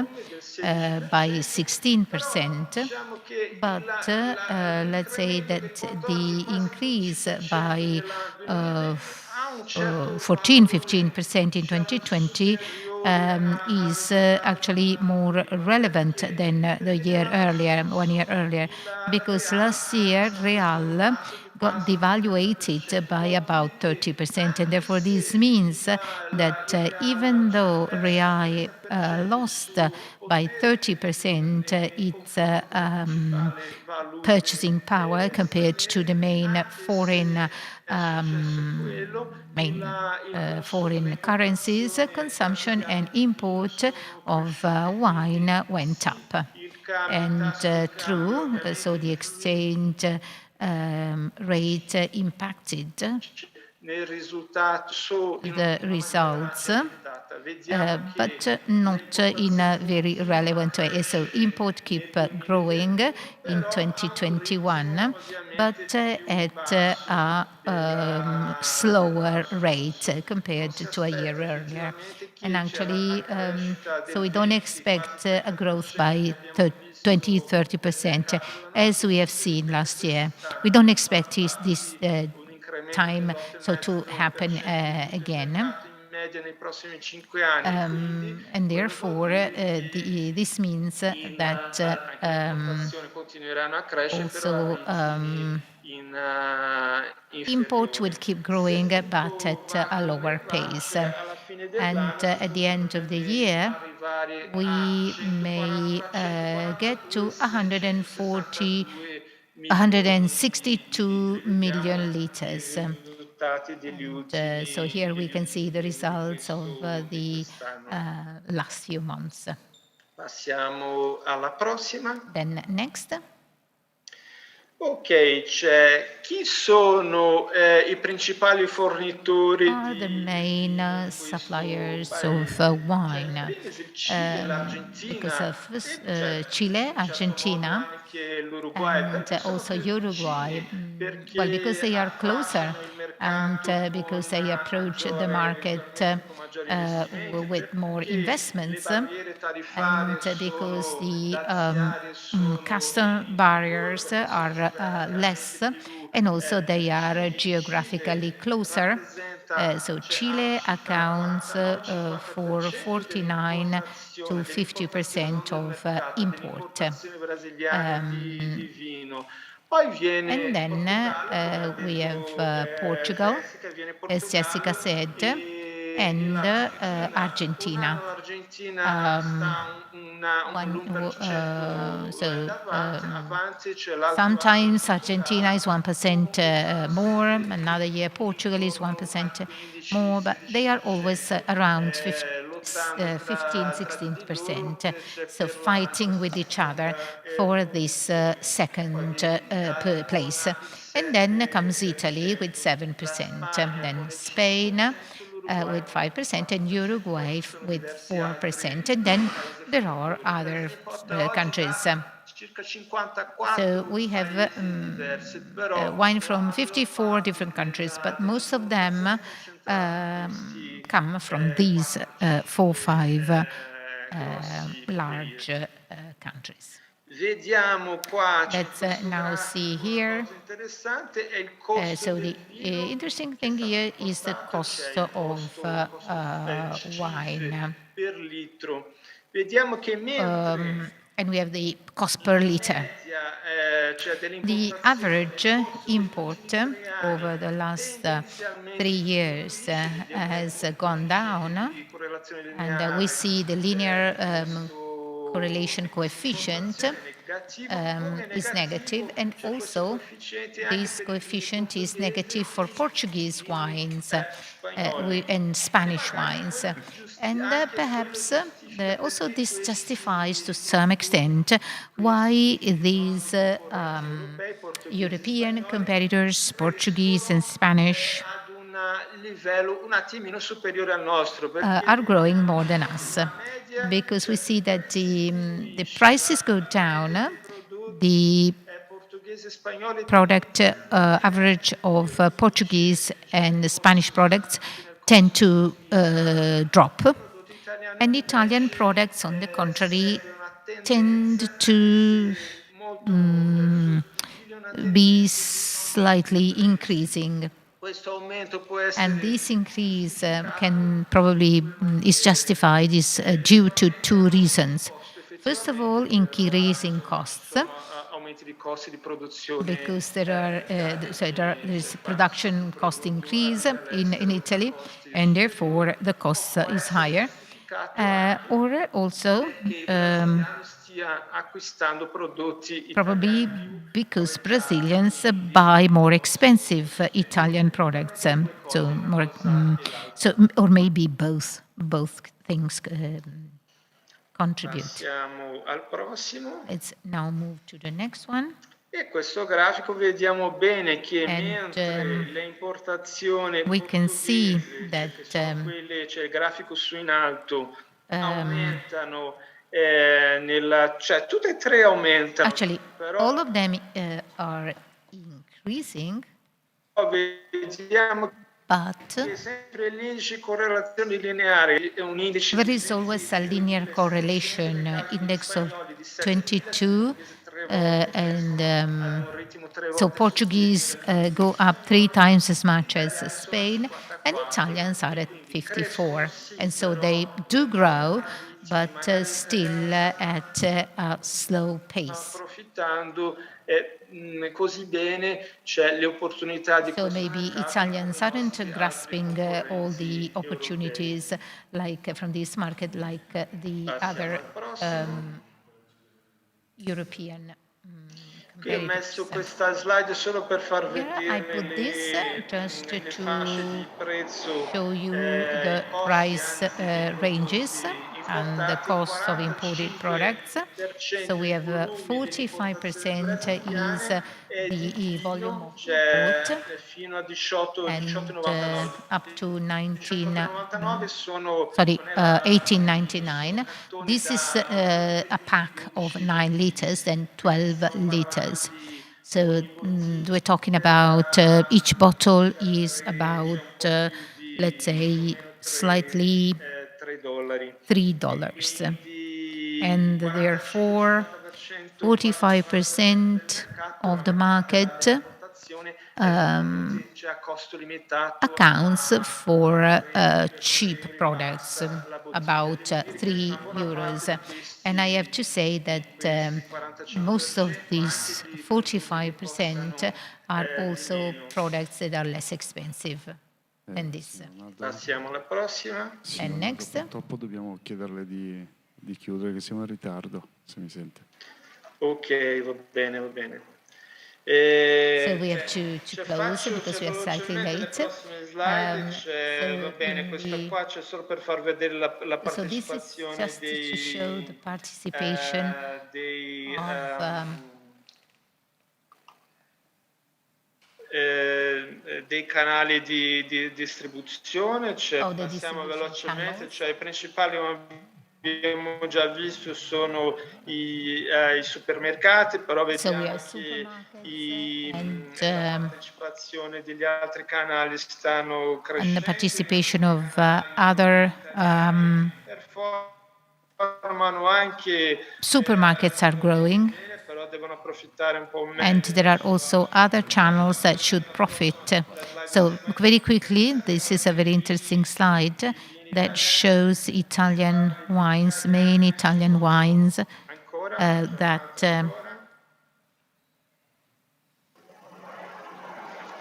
by 16%, but let's say that the increase by 14-15% in 2020 is actually more relevant than the year earlier, 1 year earlier, because last year Real got devaluated by about 30%, and therefore this means that even though Real lost by 30% its purchasing power compared to the main foreign currencies, consumption and import of wine went up. and true. So the exchange rate impacted nel risultato the results, but not in a very relevant way. So import keep growing in 2021, but at a slower rate compared to a year earlier. And actually, so we don't expect a growth by 20-30%, as we have seen last year. We don't expect this time so to happen again. And therefore, this means that also import will keep growing, but at a lower pace. And at the end of the year, we may get to 162 million liters. And, so here we can see the results of the last few months. Passiamo alla prossima. Then next. Ok, chi sono I principali fornitori Are the main suppliers of wine? Because of Chile, Argentina, and also Uruguay. Well, because they are closer and because they approach the market with more investments, and because the custom barriers are less, and also they are geographically closer. So Chile accounts for 49 to 50% of import. And then we have Portugal, as Jessica said, and Argentina. Sometimes Argentina is 1% more, another year Portugal is 1% more, but they are always around 15-16%, so fighting with each other for this second place. And then comes Italy with 7%, then Spain with 5%, and Uruguay with 4%. And then there are other countries. So we have wine from 54 different countries, but most of them come from these 4-5 large countries. Let's now see here. So the interesting thing here is the cost of wine. And we have the cost per liter. The average import over the last 3 years has gone down, and we see the linear correlation coefficient is negative, and also this coefficient is negative for Portuguese wines and Spanish wines. And perhaps also this justifies to some extent why these European competitors, Portuguese and Spanish, are growing more than us, because we see that the prices go down, the product average of Portuguese and Spanish products tend to drop, and Italian products, on the contrary, tend to be slightly increasing. And this increase can probably is justified, is due to 2 reasons. First of all, increasing costs, because there is production cost increase in Italy, and therefore the cost is higher. Or also probably because Brazilians buy more expensive Italian products, or maybe both things contribute. Passiamo al prossimo. Let's now move to the next one. E questo grafico vediamo bene che And, mentre le importazioni we can see portoghesi, that, che sono quelle, cioè il grafico su in alto, aumentano, cioè tutte e tre aumentano. Actually, però all of them are increasing, vediamo but che sempre l'indice di correlazione lineare è un indice there is always a linear correlation index of 22, and so Portuguese go up 3 times as much as Spain, and Italians are at 54. And so they do grow, but still at a slow pace. approfittando così bene, c'è le opportunità di So questo maybe mercato Italians come aren't molti grasping altri all the concorrenti opportunities like from this market, like the Passiamo other al prossimo. European Qui ho messo competitors. questa slide solo per far Here I vedere put this just le to fasce di prezzo, show you i the costi price anche dei ranges prodotti and the importati. cost of imported products. So we have 45% is the volume of import, fino a 18, and 18,99. up to 18,99 sono 18.99. This is a pack of 9 liters and 12 liters. So we're talking about each bottle is about, let's say, slightly $3. And therefore, 45% of the market accounts for cheap products, about €3. And I have to say that most of these 45% are also products that are less expensive than this. Passiamo alla prossima. And next. Purtroppo dobbiamo chiederle di chiudere, che siamo in ritardo, se mi sente. Ok, va bene, va bene. So we have to close because we are slightly late. Va bene, questa qua c'è solo per far vedere la So this is partecipazione just to show the participation dei canali di distribuzione, the passiamo distribution velocemente, channels. cioè i principali abbiamo già visto sono i supermercati, però vediamo che la partecipazione degli altri canali stanno crescendo. And the participation of other Performano anche supermarkets are growing, però devono approfittare un po' and there are also other channels that should profit. So very quickly, this is a very interesting slide that shows Italian wines, main Italian wines that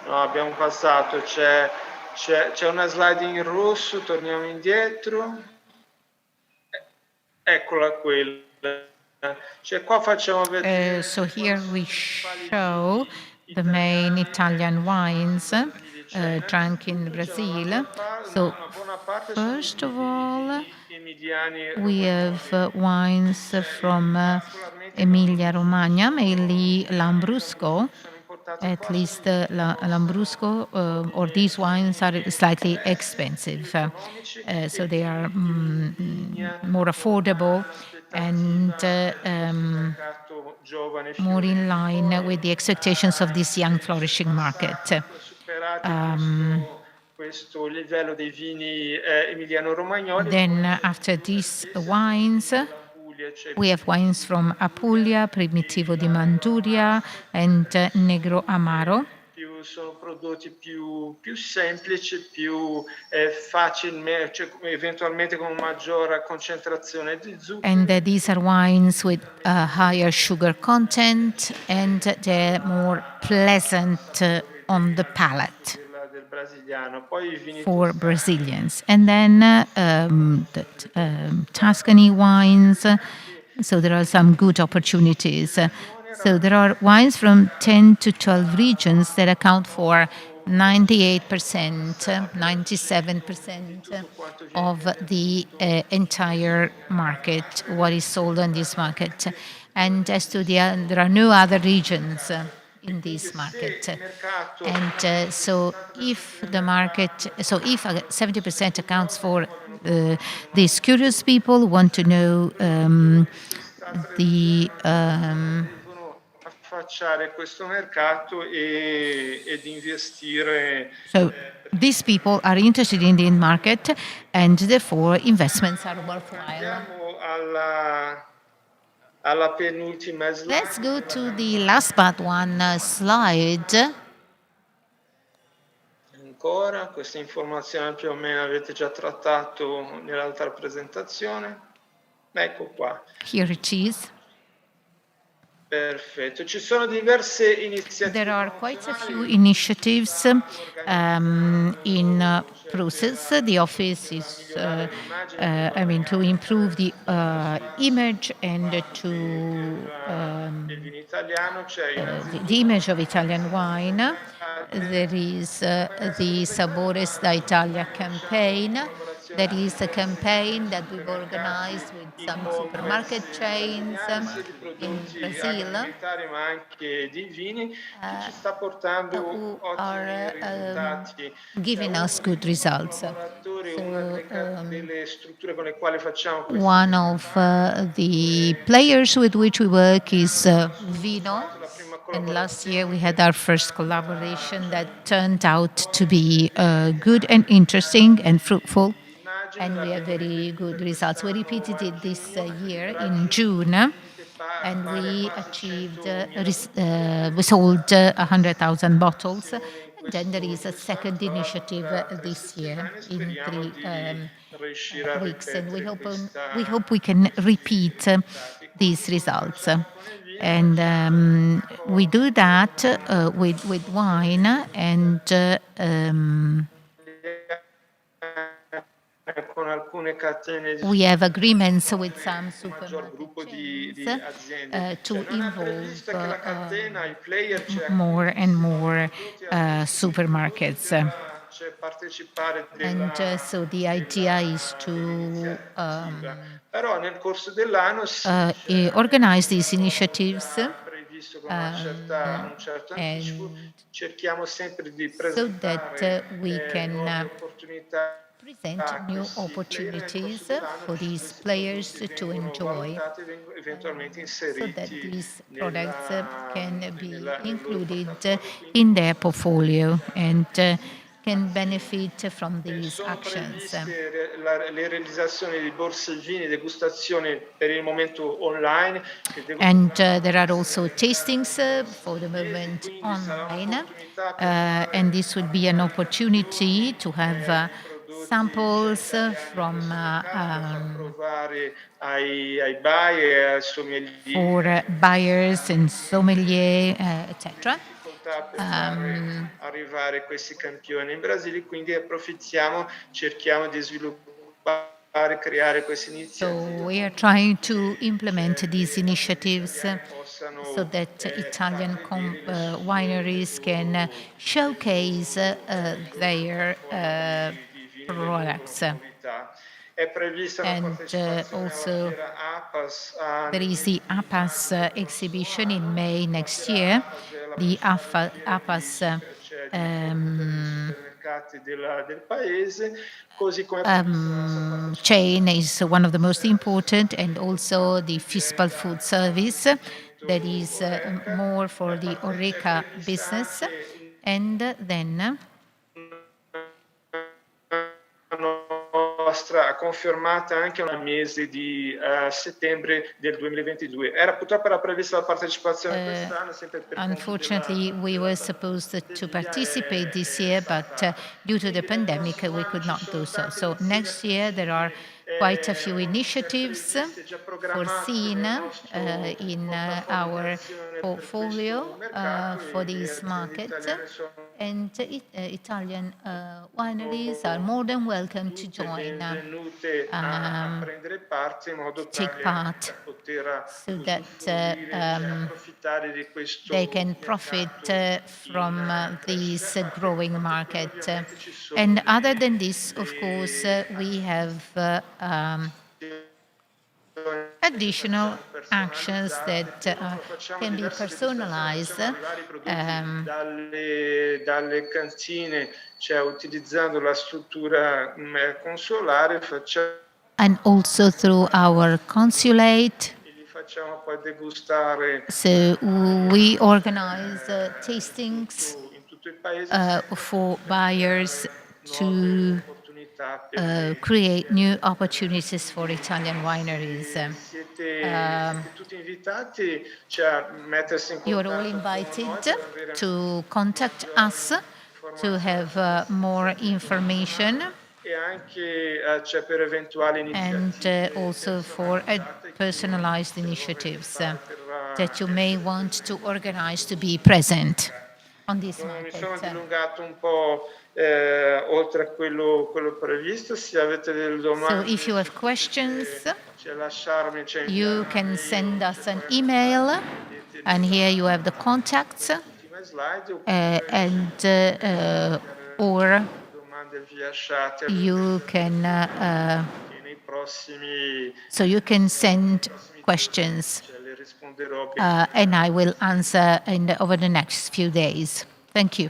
No, abbiamo passato, c'è una slide in rosso, torniamo indietro. Eccola quella. Cioè qua facciamo vedere so here we show the main Italian wines drunk in Brazil. So first of all, we have wines from Emilia-Romagna, mainly Lambrusco. At least Lambrusco, or these wines are slightly expensive. So they are more affordable and more in line with the expectations of this young flourishing market. Then after these wines, we have wines from Apulia, Primitivo di Manduria, and Negro Amaro. Sono prodotti più semplici, più facilmente, cioè eventualmente con maggiore concentrazione di zucchero. And these are wines with a higher sugar content, and they're more pleasant on the palate for Brazilians. And then Tuscany wines, so there are some good opportunities. So there are wines from 10 to 12 regions that account for 98%, 97% of the entire market, what is sold on this market. And as to there are no other regions in this market. And so if the market, so if 70% accounts for these curious people who want to know the affacciare questo mercato ed investire. so these people are interested in the market and therefore investments are worthwhile. Andiamo alla penultima slide. Let's go to the last but one slide. Ancora, questa informazione più o meno avete già trattato nell'altra presentazione. Ecco qua. Here it is. Perfetto, ci sono diverse iniziative. There are quite a few initiatives in process. The office is, to improve the image and to the image of Italian wine. There is the Sabores da Italia campaign. There is a campaign that we've organized with some supermarket chains in Brazil ma anche di vini, che ci sta portando who ottimi are risultati. giving us good results. So, delle strutture con le quali facciamo one of the players with which we work is Vino. And last year we had our first collaboration that turned out to be good and interesting and fruitful. And we have very good results. We repeated it this year in June. And we achieved, we sold 100,000 bottles. And then there is a second initiative this year in 3 weeks. And we hope we can repeat these results. And we do that with wine and we have agreements with some supermarket chains to involve more and more supermarkets. And so the idea is to organize these initiatives and so that we can present new opportunities for these players to enjoy, so that these products can be included in their portfolio and can benefit from these actions. Le realizzazioni di borse vini, degustazioni per il momento online. And there are also tastings for the moment online. And this would be an opportunity to have samples from for buyers and sommelier, etc. Arrivare questi campioni in Brasile, quindi approfittiamo, cerchiamo di sviluppare, creare queste iniziative. So we are trying to implement these initiatives so that Italian wineries can showcase their products. And also there is the APAS exhibition in May next year. The APAS chain is one of the most important, and also the Fiscal Food Service that is more for the HoReCa business. And then confermata anche nel mese di settembre del 2022. Purtroppo era prevista la partecipazione quest'anno, sempre per unfortunately, we were supposed to participate this year, but due to the pandemic, we could not do so. So next year, there are quite a few initiatives foreseen in our portfolio for these markets. and Italian wineries are more than welcome to tutte join, benvenute a prendere parte in modo take tale part, da poter so that usufruire e approfittare di questo they can profit mercato from in this crescita, ma growing oltre a quello market. ovviamente ci sono And other than this, of course, we have additional actions that can be personalized, dalle cantine, cioè utilizzando la struttura consolare, and also through our consulate. e li facciamo poi degustare So we organize tastings in tutto il paese for buyers to nuove opportunità per create new opportunities for Italian wineries. siete tutti invitati, cioè, a mettersi in You are all contatto con noi invited per avere to contact us to have more information, e anche cioè, per eventuali and iniziative also for personalizzate che personalized se lo volete initiatives fare per that you may want to organize to be present on this mi sono market. dilungato un po' oltre a quello previsto. Se avete delle So domande, if you have questions, cioè, lasciarmi, cioè, you can send us an email, and here you have the contacts, ultime slide, and or domande via chat you can nei prossimi so you can send questions, cioè, le risponderò and I will answer over the next few days. Thank you.